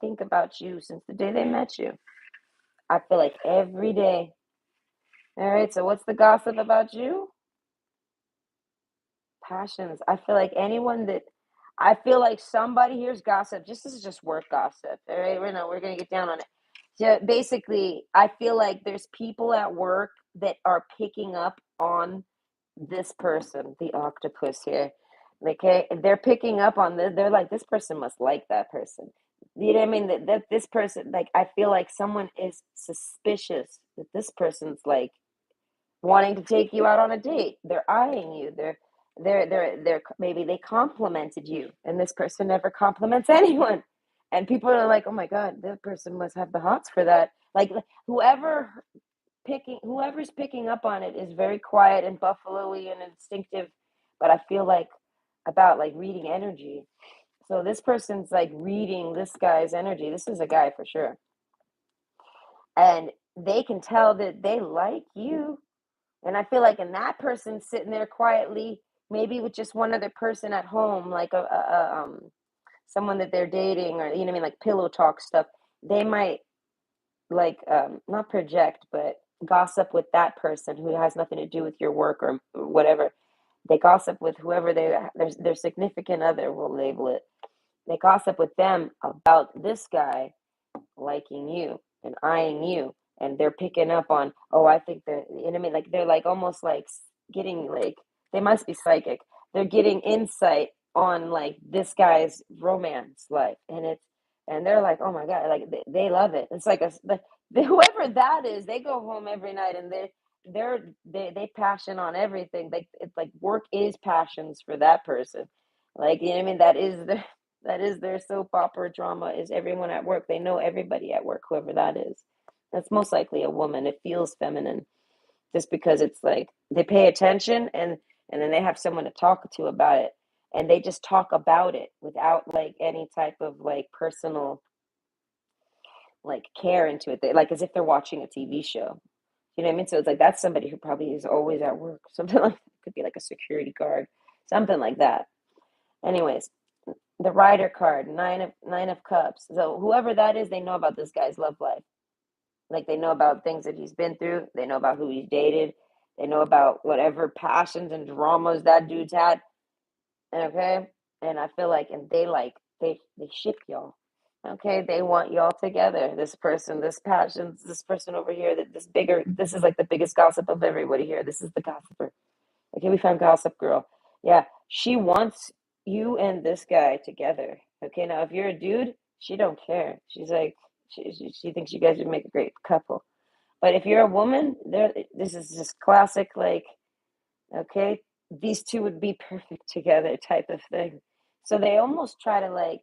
think about you since the day they met you. I feel like every day. All right, so what's the gossip about you? Passions. I feel like anyone that I feel like somebody here's gossip. This is just work gossip. All right, we're gonna get down on it. So basically, I feel like there's people at work that are picking up on this person, the octopus here. Okay, they're picking up on this. They're like, this person must like that person. You know what I mean? That this person, like, I feel like someone is suspicious that this person's like wanting to take you out on a date. They're eyeing you. They're maybe they complimented you, and this person never compliments anyone. And people are like, oh my god, that person must have the hots for that. Like whoever's picking up on it is very quiet and buffalo-y and instinctive, but I feel like about like reading energy. So this person's like reading this guy's energy. This is a guy for sure. And they can tell that they like you. And I feel like in that person sitting there quietly, maybe with just one other person at home, like someone that they're dating, or you know what I mean, like pillow talk stuff, they might like not project, but gossip with that person who has nothing to do with your work or whatever. They gossip with whoever their significant other, will label it. They gossip with them about this guy liking you and eyeing you, and they're picking up on, oh, I think they're, you know what I mean, like they're like almost like getting like, they must be psychic. They're getting insight on like this guy's romance life, and they're like, oh my god, like they love it. It's like whoever that is, they go home every night and they passion on everything. Like it's like work is passions for that person. Like, you know what I mean, that is their soap opera drama, is everyone at work. They know everybody at work, whoever that is. That's most likely a woman. It feels feminine just because it's like they pay attention, and then they have someone to talk to about it. And they just talk about it without like any type of like personal like care into it. They, like as if they're watching a TV show. You know what I mean? So it's like that's somebody who probably is always at work. Something like could be like a security guard, something like that. Anyways, the rider card, nine of cups. So whoever that is, they know about this guy's love life. Like they know about things that he's been through. They know about who he's dated. They know about whatever passions and dramas that dude's had. Okay, and I feel and they ship y'all. Okay, they want y'all together. This person, this passion, this person over here. That this bigger. This is like the biggest gossip of everybody here. This is the gossiper. Okay, we found Gossip Girl. Yeah, she wants you and this guy together. Okay, now if you're a dude, she don't care. She's like, she thinks you guys would make a great couple. But if you're a woman, there this is just classic, like, okay, these two would be perfect together type of thing. So they almost try to like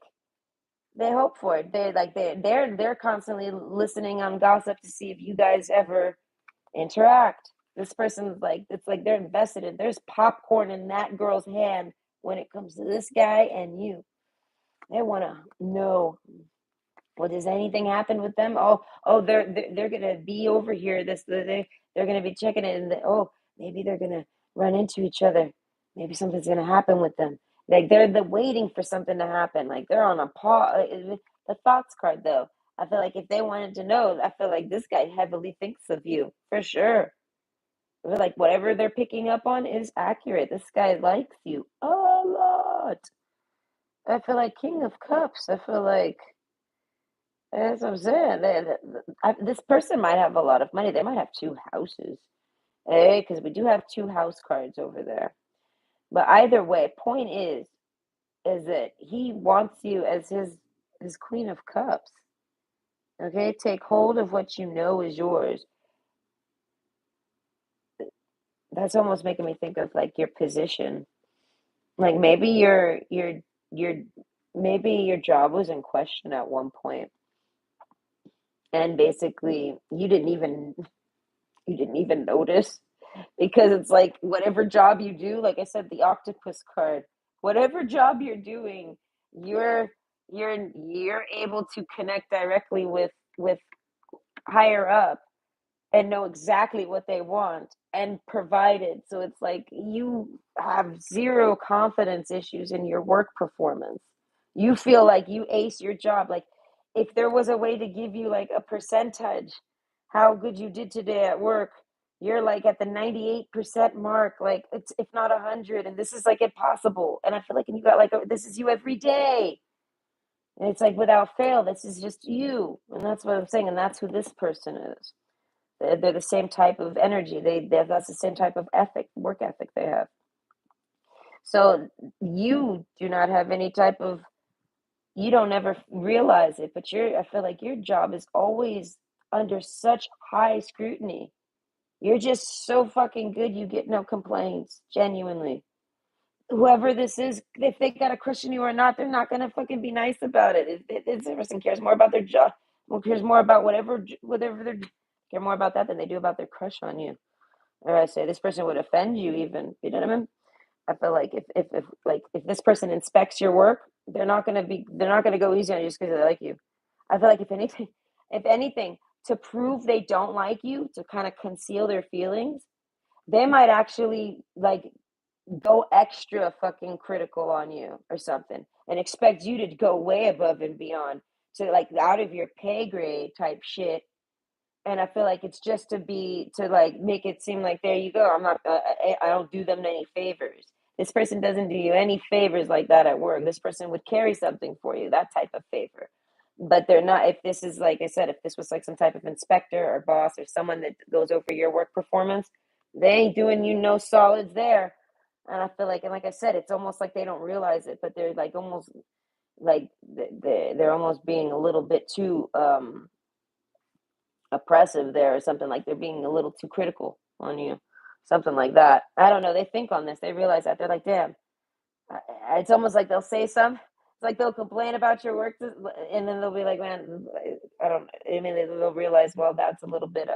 they hope for it. They're constantly listening on gossip to see if you guys ever interact. This person's like it's like they're invested in. There's popcorn in that girl's hand when it comes to this guy and you. They want to know. Well, does anything happen with them? Oh, they're gonna be over here. They're gonna be checking it, and oh, maybe they're gonna run into each other. Maybe something's gonna happen with them. Like they're the waiting for something to happen. Like they're on a pause. The thoughts card, though. I feel like if they wanted to know, I feel like this guy heavily thinks of you for sure. I feel like whatever they're picking up on is accurate. This guy likes you a lot. I feel like King of Cups. I feel like. That's what I'm saying. This person might have a lot of money. They might have two houses, eh? Because we do have two house cards over there. But either way, point is that he wants you as his Queen of Cups. Okay, take hold of what you know is yours. That's almost making me think of like your position. Like maybe your maybe your job was in question at one point, and basically you didn't even notice because it's like whatever job you do, like I said, the octopus card, whatever job you're doing, you're you're able to connect directly with higher up and know exactly what they want and provide it. So it's like you have zero confidence issues in your work performance. You feel like you ace your job. Like if there was a way to give you like a percentage, how good you did today at work, you're like at the 98% mark, like it's if not 100, and this is like impossible. And I feel like and you got like this is you every day. And it's like without fail, this is just you. And that's what I'm saying. And that's who this person is. They're the same type of energy. That's the same type of work ethic they have. So you do not have any type of you don't ever realize it, but I feel like your job is always under such high scrutiny. You're just so fucking good, you get no complaints, genuinely. Whoever this is, if they got a crush on you or not, they're not gonna fucking be nice about it. If this person cares more about their job, cares more about whatever they're care more about that than they do about their crush on you. Or I say this person would offend you even. You know what I mean? I feel like if this person inspects your work, they're not gonna go easy on you just because they like you. I feel like if anything, to prove they don't like you, to kind of conceal their feelings, they might actually like go extra fucking critical on you or something and expect you to go way above and beyond to like out of your pay grade type shit. And I feel like it's just to like make it seem like there you go. I'm not. I don't do them any favors. This person doesn't do you any favors like that at work. This person would carry something for you, that type of favor. But they're not. If this is like I said, if this was like some type of inspector or boss or someone that goes over your work performance, they ain't doing you no solids there. And I feel like, and like I said, it's almost like they don't realize it, but they're like almost like they're almost being a little bit too oppressive there or something like they're being a little too critical on you, something like that. I don't know. They think on this. They realize that they're like, damn. It's almost like they'll say some. It's like they'll complain about your work, and then they'll be like, man, I don't. I mean, they'll realize, well, that's a little bit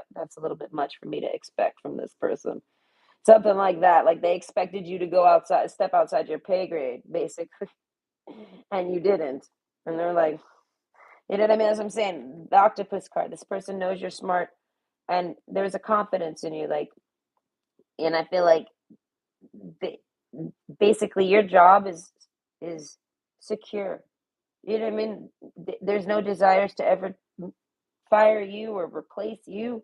much for me to expect from this person. Something like that. Like they expected you to go outside, step outside your pay grade, basically, and you didn't. And they're like, you know what I mean? That's what I'm saying. The octopus card. This person knows you're smart, and there's a confidence in you. Like, and I feel like the, basically your job is secure. You know what I mean? There's no desires to ever fire you or replace you.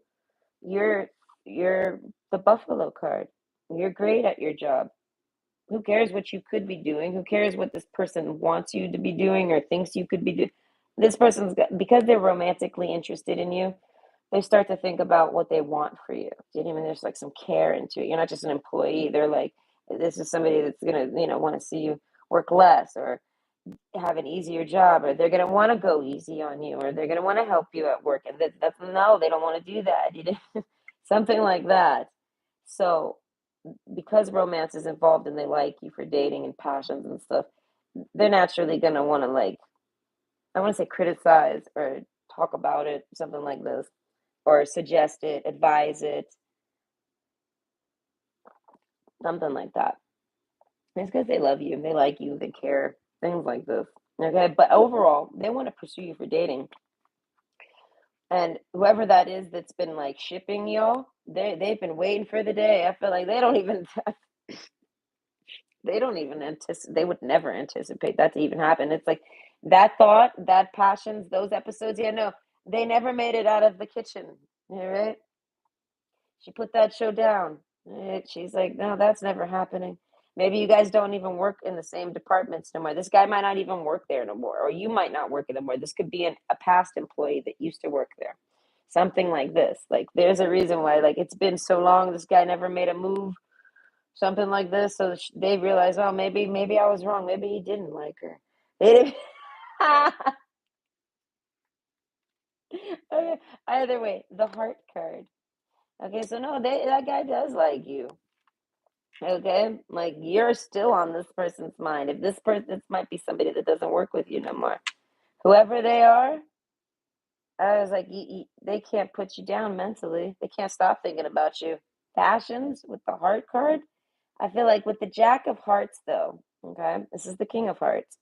You're you're the buffalo card. You're great at your job. Who cares what you could be doing? Who cares what this person wants you to be doing or thinks you could be doing? This person's got, because they're romantically interested in you, they start to think about what they want for you. Do you know what I mean? There's like some care into it. You're not just an employee. They're like, this is somebody that's gonna, want to see you work less or have an easier job, or they're gonna want to go easy on you, or they're gonna want to help you at work, and that's no, they don't want to do that. Something like that. So because romance is involved and they like you for dating and passions and stuff, they're naturally gonna want to like, I want to say criticize or talk about it, something like this, or suggest it, advise it, something like that. It's because they love you, they like you, they care, things like this. Okay, but overall, they want to pursue you for dating. And whoever that is that's been like shipping y'all, they've been waiting for the day. I feel like they don't even anticipate, they would never anticipate that to even happen. It's like that thought, that passions, those episodes. Yeah, no, they never made it out of the kitchen. Right? She put that show down. Right? She's like, no, that's never happening. Maybe you guys don't even work in the same departments no more. This guy might not even work there no more, or you might not work there no more. This could be a past employee that used to work there. Something like this. Like, there's a reason why, like, it's been so long, this guy never made a move, something like this. So they realize, oh, maybe I was wrong. Maybe he didn't like her. They didn't. Okay, either way, the heart card. Okay, so no, that guy does like you. Okay, like you're still on this person's mind. If this might be somebody that doesn't work with you no more. Whoever they are, I was like, they can't put you down mentally. They can't stop thinking about you. Passions with the heart card. I feel like with the Jack of Hearts, though. Okay, this is the King of Hearts.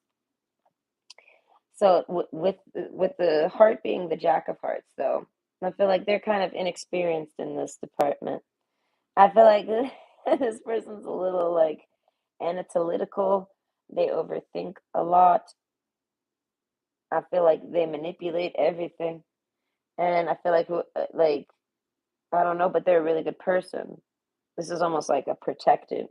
So with the heart being the Jack of Hearts, though, I feel like they're kind of inexperienced in this department. I feel like this person's a little like analytical. They overthink a lot. I feel like they manipulate everything, and I feel like I don't know, but they're a really good person. This is almost like a protection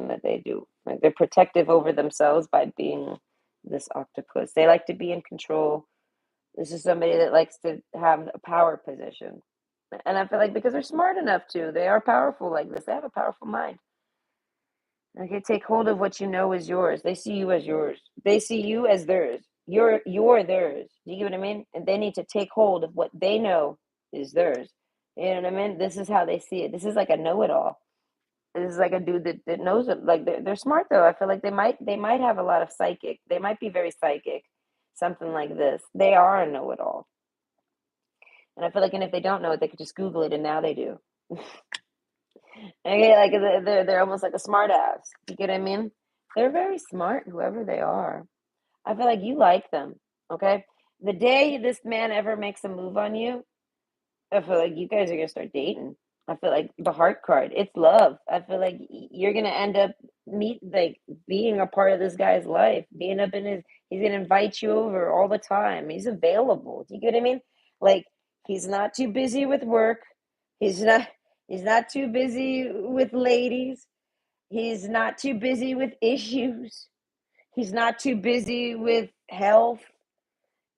that they do. Like they're protective over themselves by being this octopus. They like to be in control. This is somebody that likes to have a power position. And I feel like because they're smart enough to, they are powerful like this. They have a powerful mind. Okay, take hold of what you know is yours. They see you as yours. They see you as theirs. You're theirs. Do you get what I mean? And they need to take hold of what they know is theirs. You know what I mean? This is how they see it. This is like a know-it-all. This is like a dude that knows it. Like they're smart though. I feel like they might have a lot of psychic. They might be very psychic. Something like this. They are a know-it-all. And I feel like, and if they don't know it, they could just Google it, and now they do. Okay, like they're almost like a smart ass. You get what I mean? They're very smart, whoever they are. I feel like you like them. Okay, the day this man ever makes a move on you, I feel like you guys are gonna start dating. I feel like the heart card, it's love. I feel like you're gonna end up being a part of this guy's life, being up in his. He's gonna invite you over all the time. He's available. Do you get what I mean? Like he's not too busy with work. He's not. He's not too busy with ladies. He's not too busy with issues. He's not too busy with health.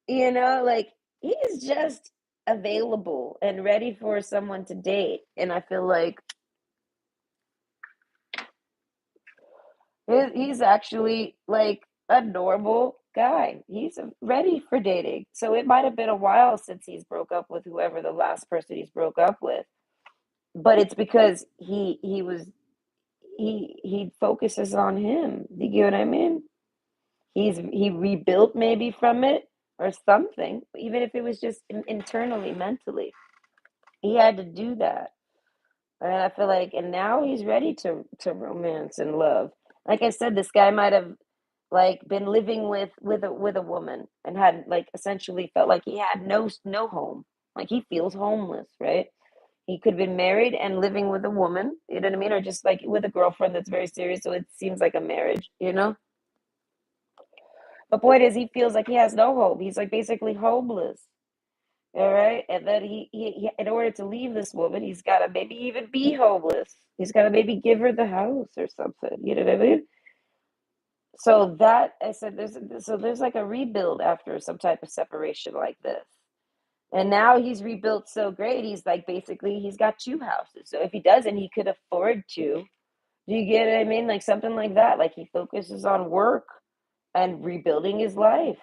Like he's just available and ready for someone to date. And I feel like he's actually like a normal guy. He's ready for dating. So it might have been a while since he's broke up with whoever the last person he's broke up with. But it's because he focuses on him. Do you get what I mean? He rebuilt maybe from it or something, even if it was just internally, mentally. He had to do that. And I feel like, and now he's ready to romance and love. Like I said, this guy might have like been living with a woman and had like essentially felt like he had no home. Like he feels homeless, right? He could have been married and living with a woman, you know what I mean? Or just like with a girlfriend that's very serious, so it seems like a marriage. The point is, he feels like he has no hope. He's like basically homeless. All right. And then in order to leave this woman, he's got to maybe even be homeless. He's got to maybe give her the house or something. You know what I mean? So that, I said, there's like a rebuild after some type of separation like this. And now he's rebuilt so great. He's like basically, he's got two houses. So if he doesn't, he could afford to. Do you get what I mean? Like something like that. Like he focuses on work. and rebuilding his life.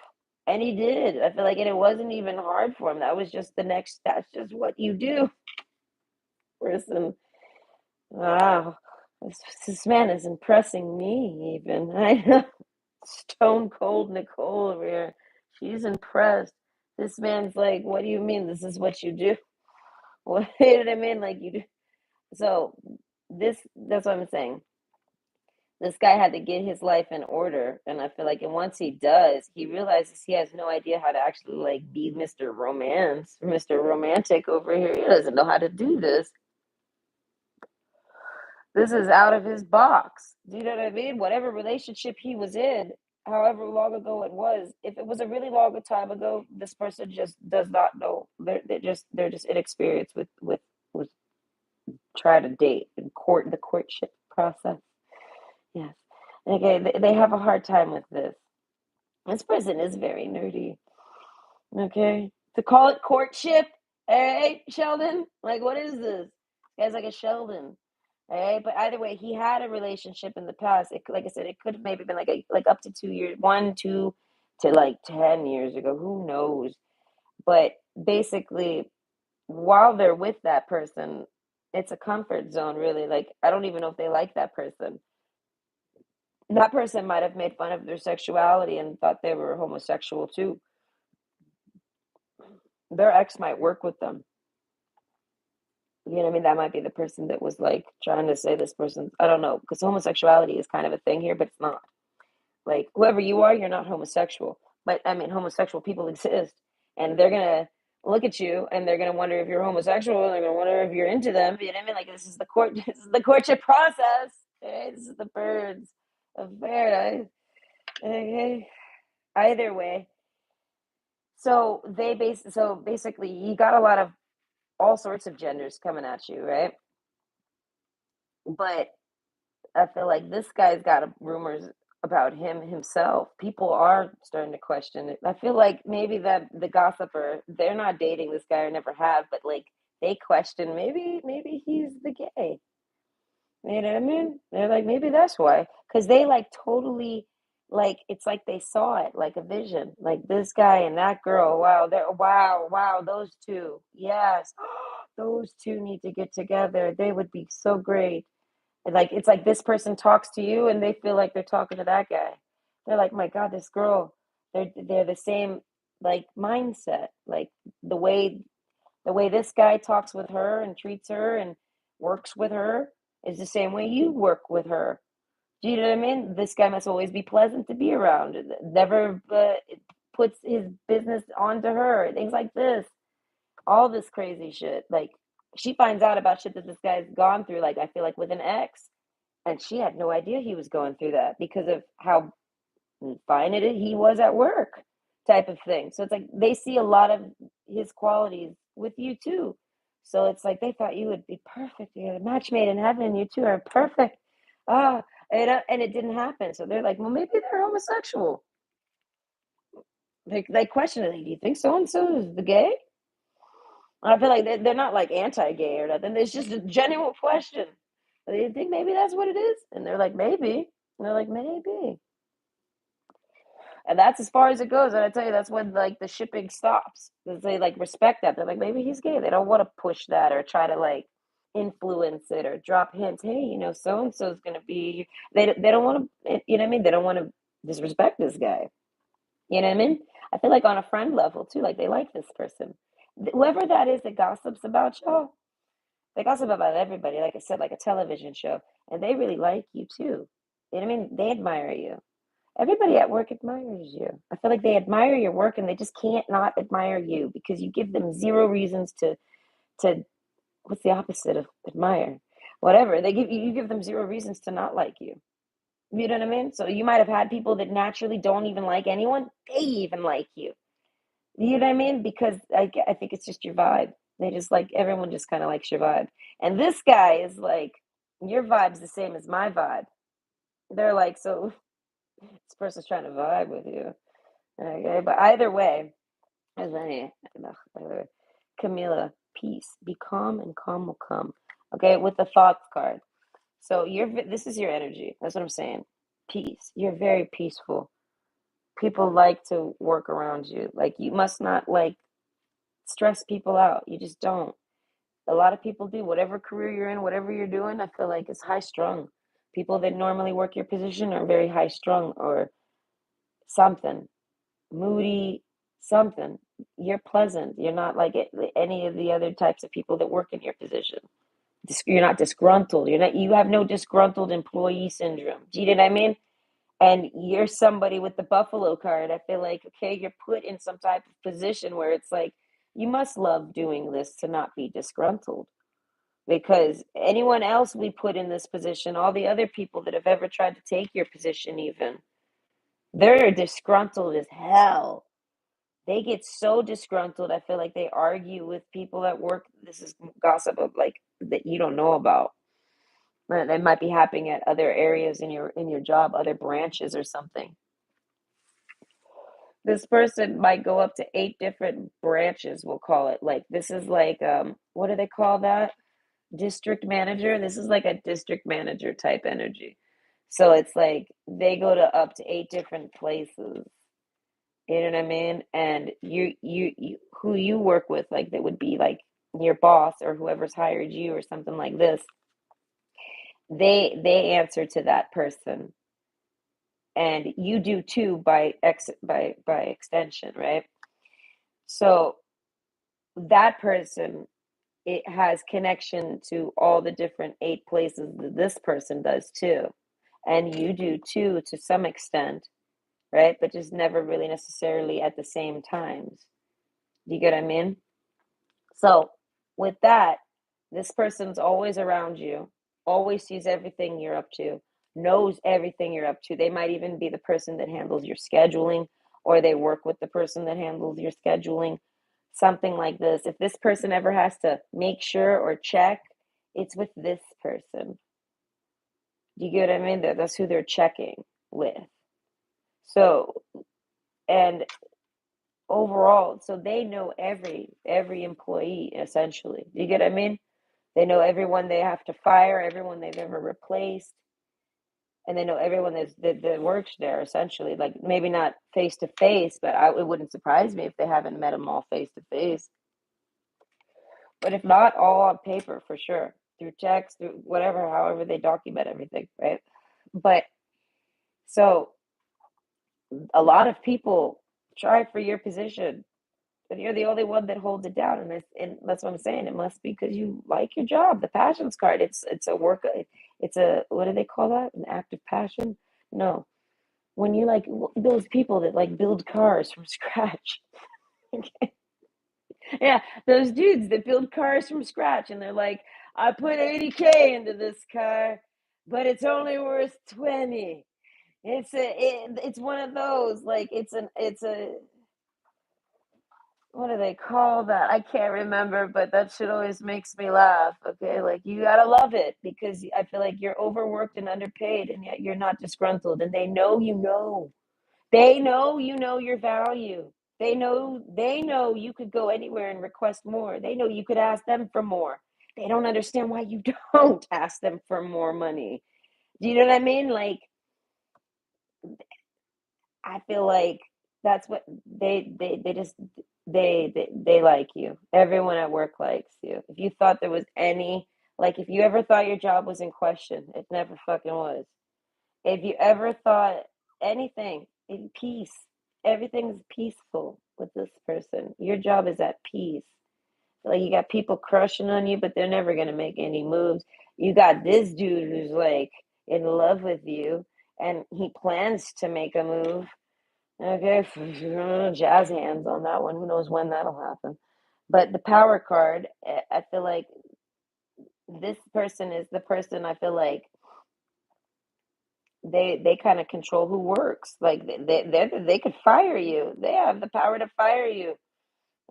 And he did. I feel like, and it wasn't even hard for him. That was just the next, that's just what you do. Person, wow, this man is impressing me even. I know. Stone cold Nicole over here. She's impressed. This man's like, what do you mean? This is what you do? What did I mean? Like you do. So that's what I'm saying. This guy had to get his life in order, and I feel like, and once he does, he realizes he has no idea how to actually like be Mr. Romance, Mr. Romantic over here. He doesn't know how to do this. This is out of his box. Do you know what I mean? Whatever relationship he was in, however long ago it was, if it was a really long time ago, this person just does not know. They're just inexperienced with try to date and the courtship process. Yes. Okay, they have a hard time with this. This person is very nerdy. Okay. To call it courtship, hey, Sheldon, like what is this? Guy's like a Sheldon. Hey, but either way, he had a relationship in the past. Like I said, it could have maybe been like up to 2 years, 1, 2 to like 10 years ago. Who knows? But basically, while they're with that person, it's a comfort zone, really. Like I don't even know if they like that person. That person might have made fun of their sexuality and thought they were homosexual too. Their ex might work with them. You know what I mean? That might be the person that was like trying to say this person. I don't know, because homosexuality is kind of a thing here, but it's not. Like whoever you are, you're not homosexual. But I mean, homosexual people exist, and they're gonna look at you and they're gonna wonder if you're homosexual, and they're gonna wonder if you're into them. You know what I mean? Like this is the court, this is the courtship process. Okay? This is the birds of paradise. Okay. Either way, so basically you got a lot of all sorts of genders coming at you, right? But I feel like this guy's got rumors about him himself. People are starting to question it. I feel like maybe that the gossiper, they're not dating this guy or never have, but like they question maybe he's the gay. You know what I mean? They're like, maybe that's why. Because they like totally, like, it's like they saw it like a vision. Like this guy and that girl. Wow. Wow. Those two. Yes. Those two need to get together. They would be so great. And like, it's like this person talks to you and they feel like they're talking to that guy. They're like, my God, this girl, they're the same like mindset. Like the way the way this guy talks with her and treats her and works with her is the same way you work with her. Do you know what I mean? This guy must always be pleasant to be around. Never puts his business onto her. Things like this. All this crazy shit. Like she finds out about shit that this guy's gone through. Like I feel like with an ex, and she had no idea he was going through that because of how fine he was at work, type of thing. So it's like they see a lot of his qualities with you too. So it's like they thought you would be perfect. You're a match made in heaven. You two are perfect. Ah, and it didn't happen. So they're like, well, maybe they're homosexual. They question it. Like, do you think so and so is the gay? I feel like they're not like anti-gay or nothing. It's just a genuine question. Do you think maybe that's what it is? And they're like, maybe. And they're like, maybe. And that's as far as it goes. And I tell you, that's when like the shipping stops. Because they like respect that. They're like, maybe he's gay. They don't want to push that or try to like influence it or drop hints. Hey, so and so is going to be. They don't want to. You know what I mean? They don't want to disrespect this guy. You know what I mean? I feel like on a friend level too. Like they like this person. Whoever that is that gossips about y'all, they gossip about everybody. Like I said, like a television show, and they really like you too. You know what I mean? They admire you. Everybody at work admires you. I feel like they admire your work and they just can't not admire you because you give them zero reasons to what's the opposite of admire? Whatever. You give them zero reasons to not like you. You know what I mean? So you might have had people that naturally don't even like anyone. They even like you. You know what I mean? Because I think it's just your vibe. They just like everyone just kind of likes your vibe. And this guy is like, your vibe's the same as my vibe. They're like, so this person's trying to vibe with you. Okay, but either way, as I, Camila, peace. Be calm and calm will come. Okay, with the thoughts card. So this is your energy. That's what I'm saying. Peace. You're very peaceful. people like to work around you. Like you must not like stress people out. You just don't. A lot of people do. Whatever career you're in, whatever you're doing, I feel like it's high strung. People that normally work your position are very high strung or something, moody, something. You're pleasant. You're not like any of the other types of people that work in your position. You're not disgruntled. You're not. You have no disgruntled employee syndrome. Do you know what I mean? And you're somebody with the Buffalo card. I feel like okay, you're put in some type of position where it's like you must love doing this to not be disgruntled. Because anyone else we put in this position, all the other people that have ever tried to take your position, even, they're disgruntled as hell. They get so disgruntled. I feel like they argue with people at work. This is gossip of like that you don't know about. That might be happening at other areas in your job, other branches or something. This person might go up to 8 different branches, we'll call it. Like this is like what do they call that? District manager. This is like a district manager type energy. So it's like they go to up to 8 different places. You know what I mean? And you who you work with, like that would be like your boss or whoever's hired you or something like this. They answer to that person, and you do too by extension, right? So that person it has connection to all the different 8 places that this person does too. And you do too to some extent, right? But just never really necessarily at the same times. Do you get what I mean? So with that, this person's always around you, always sees everything you're up to, knows everything you're up to. They might even be the person that handles your scheduling, or they work with the person that handles your scheduling, something like this. If this person ever has to make sure or check, it's with this person. Do you get what I mean? That's who they're checking with. So, and overall, so they know every employee essentially. Do you get what I mean? They know everyone they have to fire, everyone they've ever replaced, and they know everyone that works there essentially. Like maybe not face to face, but it wouldn't surprise me if they haven't met them all face to face. But if not, all on paper for sure, through text, through whatever, however they document everything, right? But so a lot of people try for your position, and you're the only one that holds it down. And that's what I'm saying. It must be because you like your job. The passions card. It's a work. It's a what do they call that? An act of passion? No, when you like those people that like build cars from scratch. Yeah, those dudes that build cars from scratch, and they're like, I put 80K into this car, but it's only worth 20. It's one of those like it's a what do they call that? I can't remember, but that shit always makes me laugh. Okay, like you gotta love it because I feel like you're overworked and underpaid, and yet you're not disgruntled, and they know you know. They know you know your value. They know you could go anywhere and request more. They know you could ask them for more. They don't understand why you don't ask them for more money. Do you know what I mean? Like I feel like that's what they just they like you. Everyone at work likes you. If you thought there was any like if you ever thought your job was in question, it never fucking was. If you ever thought anything in peace, everything's peaceful with this person. Your job is at peace. Like you got people crushing on you, but they're never gonna make any moves. You got this dude who's like in love with you and he plans to make a move. Okay, jazz hands on that one. Who knows when that'll happen? But the power card, I feel like this person is the person I feel like they kind of control who works. Like they could fire you. They have the power to fire you.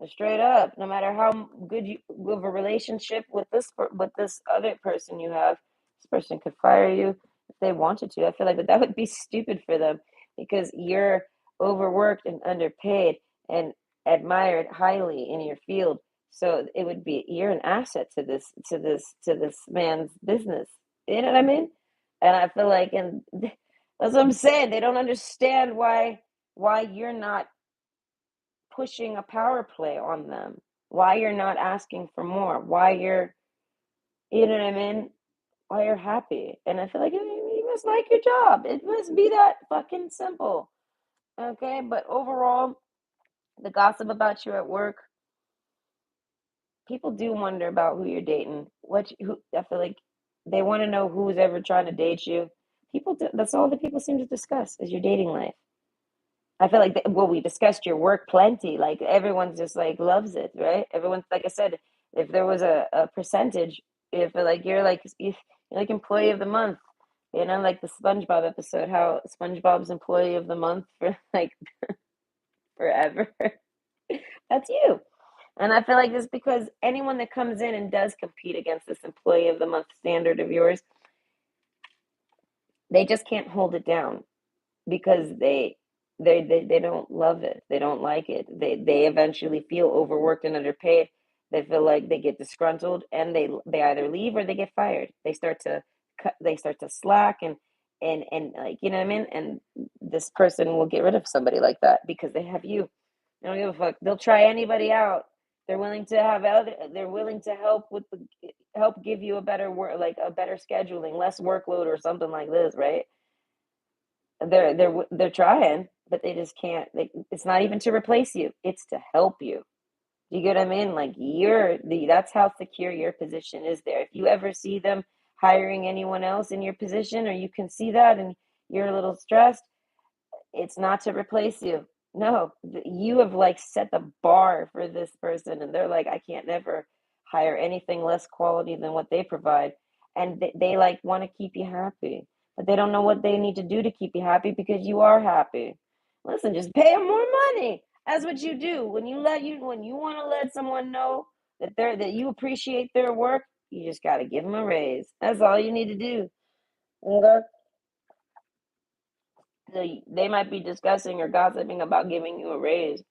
Straight up, no matter how good of a relationship with this other person you have, this person could fire you if they wanted to. I feel like that would be stupid for them because you're overworked and underpaid and admired highly in your field. So it would be you're an asset to this man's business. You know what I mean? And I feel like and that's what I'm saying. They don't understand why why you're not pushing a power play on them, why you're not asking for more, why you're, you know what I mean? Why you're happy. And I feel like you must like your job. It must be that fucking simple. Okay. But overall, the gossip about you at work, people do wonder about who you're dating. Who I feel like they want to know who's ever trying to date you. That's all that people seem to discuss is your dating life. I feel like, well, we discussed your work plenty. Like everyone's just like loves it, right? Everyone's like I said, if there was a percentage, if like you're like employee of the month, like the SpongeBob episode, how SpongeBob's employee of the month for like forever. That's you. And I feel like it's because anyone that comes in and does compete against this employee of the month standard of yours, they just can't hold it down because they don't love it. They don't like it. They eventually feel overworked and underpaid. They feel like they get disgruntled and they either leave or they get fired. They start to slack and like you know what I mean? And this person will get rid of somebody like that because they have you. They don't give a fuck. They'll try anybody out. They're willing to help give you a better work, like a better scheduling, less workload or something like this, right? They're trying, but they just can't. It's not even to replace you. It's to help you. Do you get what I mean? Like that's how secure your position is there. If you ever see them hiring anyone else in your position, or you can see that and you're a little stressed, it's not to replace you. No, you have like set the bar for this person, and they're like, I can't never hire anything less quality than what they provide. And they like want to keep you happy, but they don't know what they need to do to keep you happy because you are happy. Listen, just pay them more money. That's what you do when you want to let someone know that you appreciate their work. You just got to give them a raise. That's all you need to do. Okay? They might be discussing or gossiping about giving you a raise.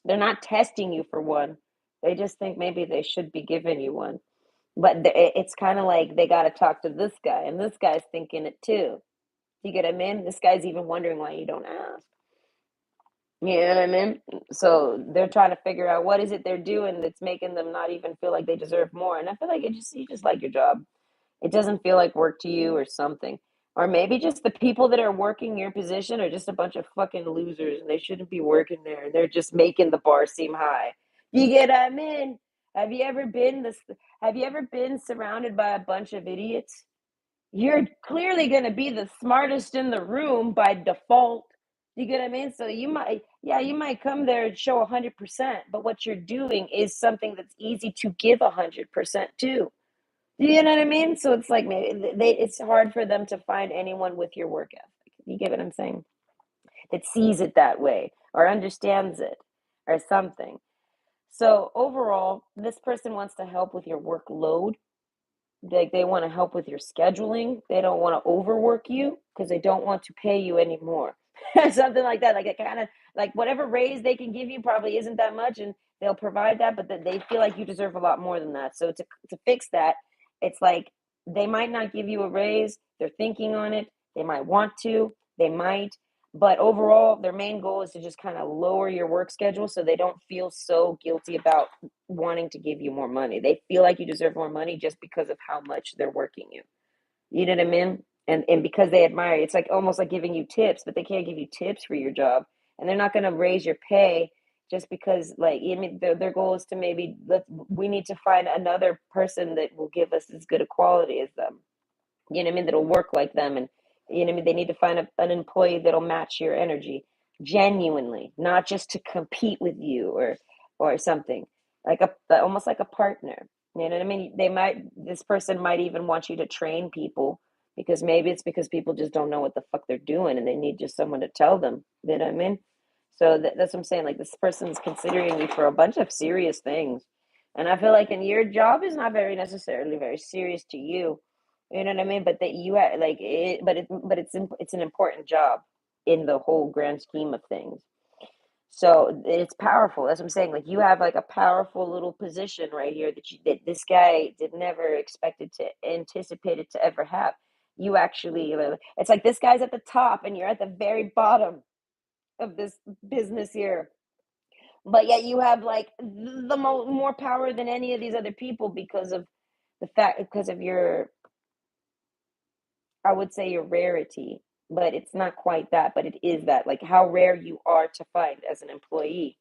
They're not testing you for one. They just think maybe they should be giving you one. But it's kind of like they got to talk to this guy, and this guy's thinking it too. You get what I mean? This guy's even wondering why you don't ask. You know what I mean? So they're trying to figure out what is it they're doing that's making them not even feel like they deserve more. And I feel like you just like your job. It doesn't feel like work to you or something. Or maybe just the people that are working your position are just a bunch of fucking losers and they shouldn't be working there. They're just making the bar seem high. You get what I mean? Have you ever been this have you ever been surrounded by a bunch of idiots? You're clearly going to be the smartest in the room by default. You get what I mean? So you might come there and show 100%, but what you're doing is something that's easy to give 100% to. Do you know what I mean? So it's like it's hard for them to find anyone with your work ethic. You get what I'm saying? That sees it that way or understands it or something. So overall, this person wants to help with your workload. They want to help with your scheduling. They don't want to overwork you because they don't want to pay you anymore. Something like that. Like it kind of like whatever raise they can give you probably isn't that much, and they'll provide that, but they feel like you deserve a lot more than that. So to fix that, it's like they might not give you a raise. They're thinking on it. They might want to. They might. But overall, their main goal is to just kind of lower your work schedule so they don't feel so guilty about wanting to give you more money. They feel like you deserve more money just because of how much they're working you. You know what I mean? And because they admire you, it's like almost like giving you tips, but they can't give you tips for your job, and they're not going to raise your pay just because like I mean their goal is to maybe we need to find another person that will give us as good a quality as them. You know what I mean? That'll work like them, and you know what I mean. They need to find an employee that'll match your energy genuinely, not just to compete with you or something like almost like a partner. You know what I mean? This person might even want you to train people because maybe it's because people just don't know what the fuck they're doing and they need just someone to tell them. You know what I mean? So that's what I'm saying. Like this person's considering you for a bunch of serious things, and I feel like in your job is not very necessarily very serious to you. You know what I mean? But that you like it, it's an important job in the whole grand scheme of things. So it's powerful. That's what I'm saying. Like you have like a powerful little position right here that this guy did never expected to anticipated to ever have. You actually, it's like this guy's at the top and you're at the very bottom. of this business here. But yet you have like more power than any of these other people because of because of your, I would say, your rarity, but it's not quite that, but it is that, like how rare you are to find as an employee.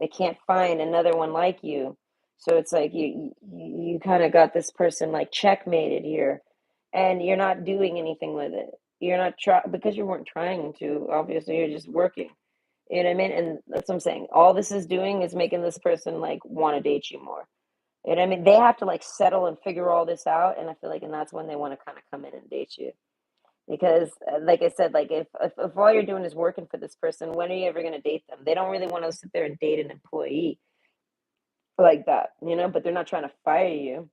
They can't find another one like you. So it's like you kind of got this person like checkmated here, and you're not doing anything with it. You're not try because you weren't trying to. Obviously, you're just working. You know what I mean? And that's what I'm saying. All this is doing is making this person like want to date you more. You know what I mean? They have to like settle and figure all this out, and I feel like, and that's when they want to kind of come in and date you. Because, like I said, like if all you're doing is working for this person, when are you ever going to date them? They don't really want to sit there and date an employee like that, you know, but they're not trying to fire you.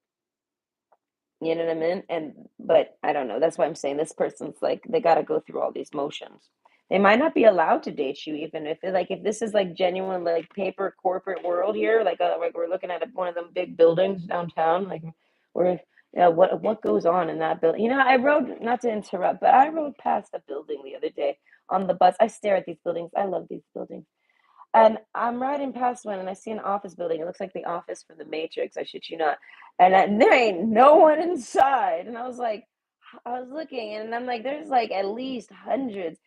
You know what I mean? And but I don't know. That's why I'm saying this person's like they got to go through all these motions. They might not be allowed to date you, even if like if this is like genuine like paper corporate world here, like we're looking at one of them big buildings downtown, like where yeah, what goes on in that building? You know, I rode, not to interrupt, but I rode past a building the other day on the bus. I stare at these buildings. I love these buildings. And I'm riding past one and I see an office building. It looks like the office from the Matrix, I shit you not. There ain't no one inside. And I was like, I was looking and I'm like, there's like at least hundreds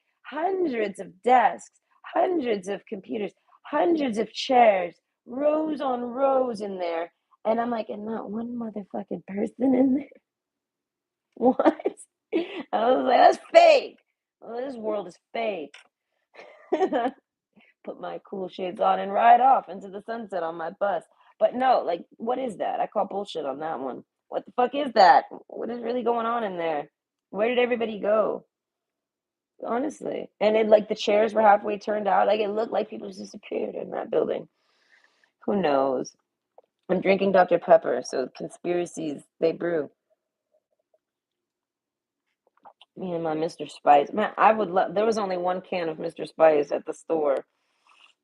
of desks, hundreds of computers, hundreds of chairs, rows on rows in there. And I'm like, and not one motherfucking person in there. What? I was like, that's fake. Well, this world is fake. Put my cool shades on and ride off into the sunset on my bus. But no, like, what is that? I call bullshit on that one. What the fuck is that? What is really going on in there? Where did everybody go? Honestly. And it like the chairs were halfway turned out. Like it looked like people just disappeared in that building. Who knows? I'm drinking Dr. Pepper, so conspiracies they brew. Me and my Mr. Spice. Man, I would love there was only one can of Mr. Spice at the store.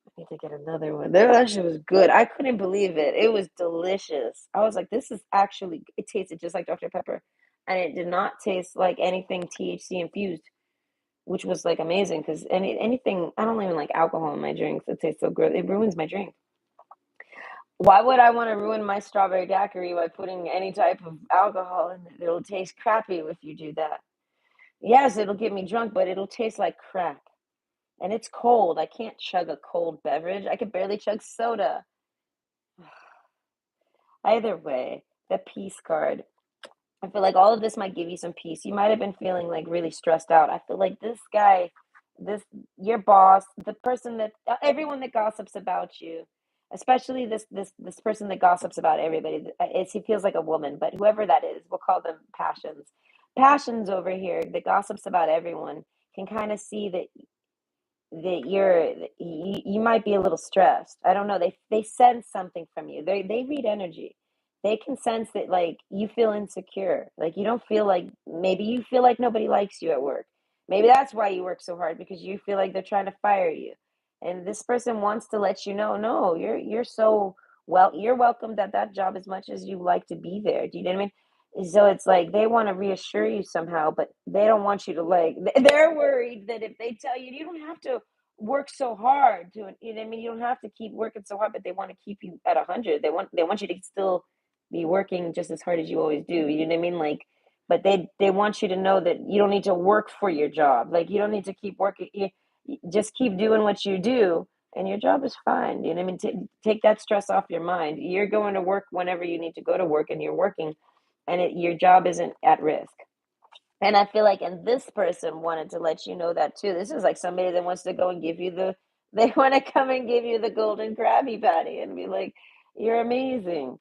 I need to get another one. That shit was good. I couldn't believe it. It was delicious. I was like, this is actually, it tasted just like Dr. Pepper. And it did not taste like anything THC infused, which was like amazing because anything, I don't even like alcohol in my drinks. It tastes so good. It ruins my drink. Why would I want to ruin my strawberry daiquiri by putting any type of alcohol in it? It'll taste crappy if you do that. Yes, it'll get me drunk, but it'll taste like crap. And it's cold. I can't chug a cold beverage. I can barely chug soda. Either way, the peace card. I feel like all of this might give you some peace. You might have been feeling like really stressed out. I feel like this guy, this your boss, the person that everyone that gossips about you, especially this person that gossips about everybody. He feels like a woman, but whoever that is, we'll call them passions. Passions over here that gossips about everyone can kind of see that you might be a little stressed. I don't know. They sense something from you. They read energy. They can sense that like you feel insecure. Like you don't feel like maybe you feel like nobody likes you at work. Maybe that's why you work so hard because you feel like they're trying to fire you. And this person wants to let you know, no, you're so well, you're welcomed at that job as much as you like to be there. Do you know what I mean? So it's like they want to reassure you somehow, but they don't want you to like. They're worried that if they tell you you don't have to work so hard to, you know what I mean? You don't have to keep working so hard, but they want to keep you at 100. They want you to still be working just as hard as you always do. You know what I mean? Like, but they want you to know that you don't need to work for your job. Like you don't need to keep working. You just keep doing what you do, and your job is fine. You know what I mean? Take that stress off your mind. You're going to work whenever you need to go to work, and you're working, and your job isn't at risk. And I feel like, and this person wanted to let you know that too. This is like somebody that wants to go and give you they want to come and give you the golden Krabby Patty and be like, you're amazing.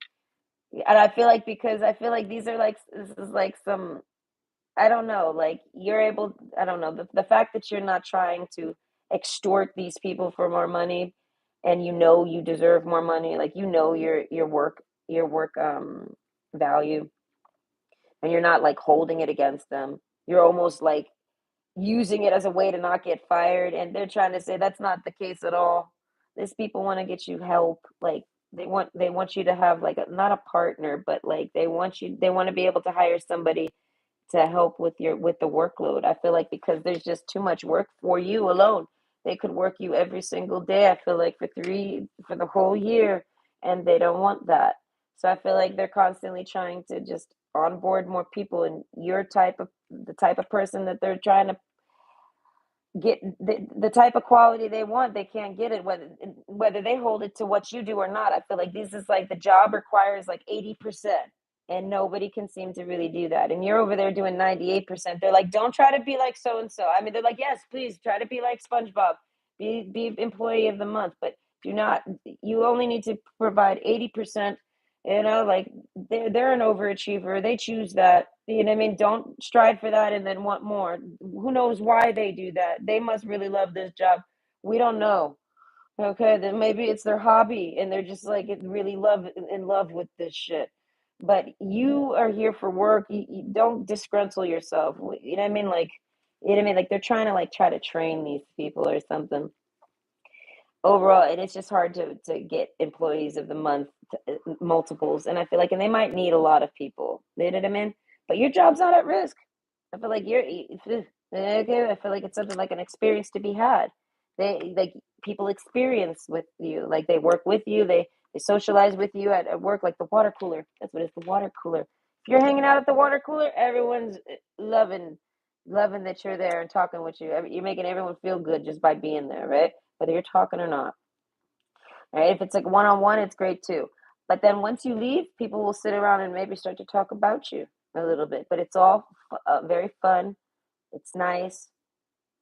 And I feel like because I feel like these are like, this is like some, I don't know, like you're able, I don't know, the fact that you're not trying to extort these people for more money and you know you deserve more money, like you know your work value and you're not like holding it against them. You're almost like using it as a way to not get fired. And they're trying to say that's not the case at all. These people want to get you help. Like they want you to have like not a partner, but like they want to be able to hire somebody to help with the workload. I feel like because there's just too much work for you alone. They could work you every single day, I feel like, for the whole year, and they don't want that. So I feel like they're constantly trying to just onboard more people, and the type of person that they're trying to get, the type of quality they want, they can't get it, whether they hold it to what you do or not. I feel like this is like the job requires like 80%, and nobody can seem to really do that, and you're over there doing 98%. They're like, don't try to be like so and so. I mean, they're like, yes, please try to be like SpongeBob, be employee of the month, but do not, you only need to provide 80%. Like, they're an overachiever. They choose that. You know what I mean? Don't strive for that and then want more. Who knows why they do that? They must really love this job. We don't know. Okay, then maybe it's their hobby and they're just like really in love with this shit. But you are here for work. You don't disgruntle yourself. You know what I mean? Like, you know what I mean? Like, they're trying to like try to train these people or something overall, and it's just hard to get employees of the month multiples, and I feel like, and they might need a lot of people, you know what I mean, but your job's not at risk. I feel like okay, I feel like it's something like an experience to be had. They like, people experience with you, like they work with you, they socialize with you at work, like the water cooler. That's what it's, the water cooler. If you're hanging out at the water cooler, everyone's loving that you're there and talking with you. You're making everyone feel good just by being there, right? Whether you're talking or not. Right? If it's like one on one, it's great too. But then once you leave, people will sit around and maybe start to talk about you a little bit. But it's all very fun. It's nice.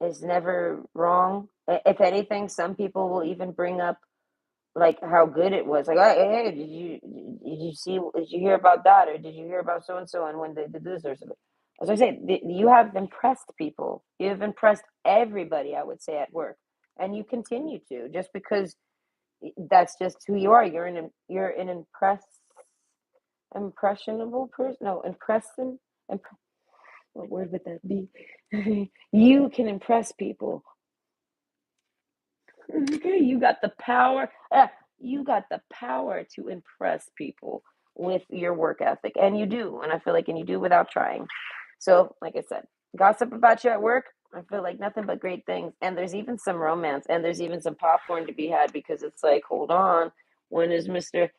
It's never wrong. If anything, some people will even bring up like how good it was. Like, hey, did you hear about that, or did you hear about so and so and when they did this or something? As I say, you have impressed people. You have impressed everybody, I would say, at work, and you continue to, just because that's just who you are. You're an impressionable person. No, impressing. Imp- what word would that be? You can impress people. Okay, you got the power. You got the power to impress people with your work ethic, and you do. And I feel like, and you do without trying. So, like I said, gossip about you at work. I feel like nothing but great things. And there's even some romance, and there's even some popcorn to be had, because it's like, hold on, when is Mr.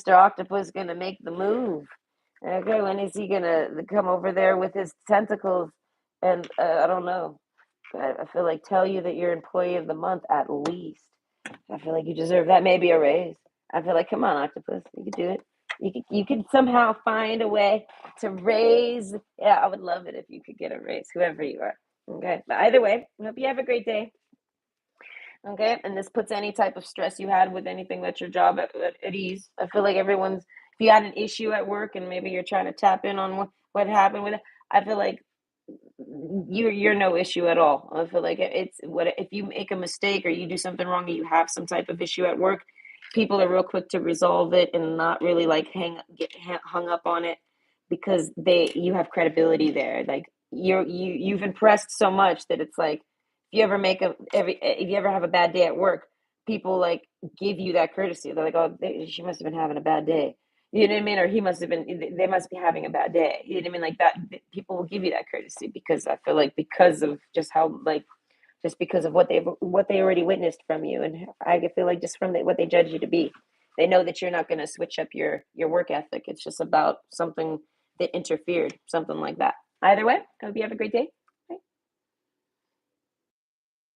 Octopus gonna make the move? Okay, when is he gonna come over there with his tentacles? And I don't know. I feel like, tell you that you're employee of the month at least. I feel like you deserve that. Maybe a raise. I feel like, come on, Octopus, you could do it. You could somehow find a way to raise. Yeah, I would love it if you could get a raise, whoever you are. Okay, but either way, I hope you have a great day. Okay, and this puts any type of stress you had with anything that's your job at ease. I feel like everyone's. If you had an issue at work and maybe you're trying to tap in on what happened with it, I feel like you're no issue at all. I feel like it's what if you make a mistake or you do something wrong and you have some type of issue at work, people are real quick to resolve it and not really like get hung up on it, because you have credibility there. Like, you've impressed so much that it's like, if you ever have a bad day at work, people like give you that courtesy. They're like, oh, she must have been having a bad day. You know what I mean? Or he must have been, they must be having a bad day. You know what I mean? Like that, people will give you that courtesy, because I feel like, because of just how, like, just because of what they already witnessed from you. And I feel like, just from what they judge you to be, they know that you're not going to switch up your work ethic. It's just about something that interfered, something like that. Either way, I hope you have a great day.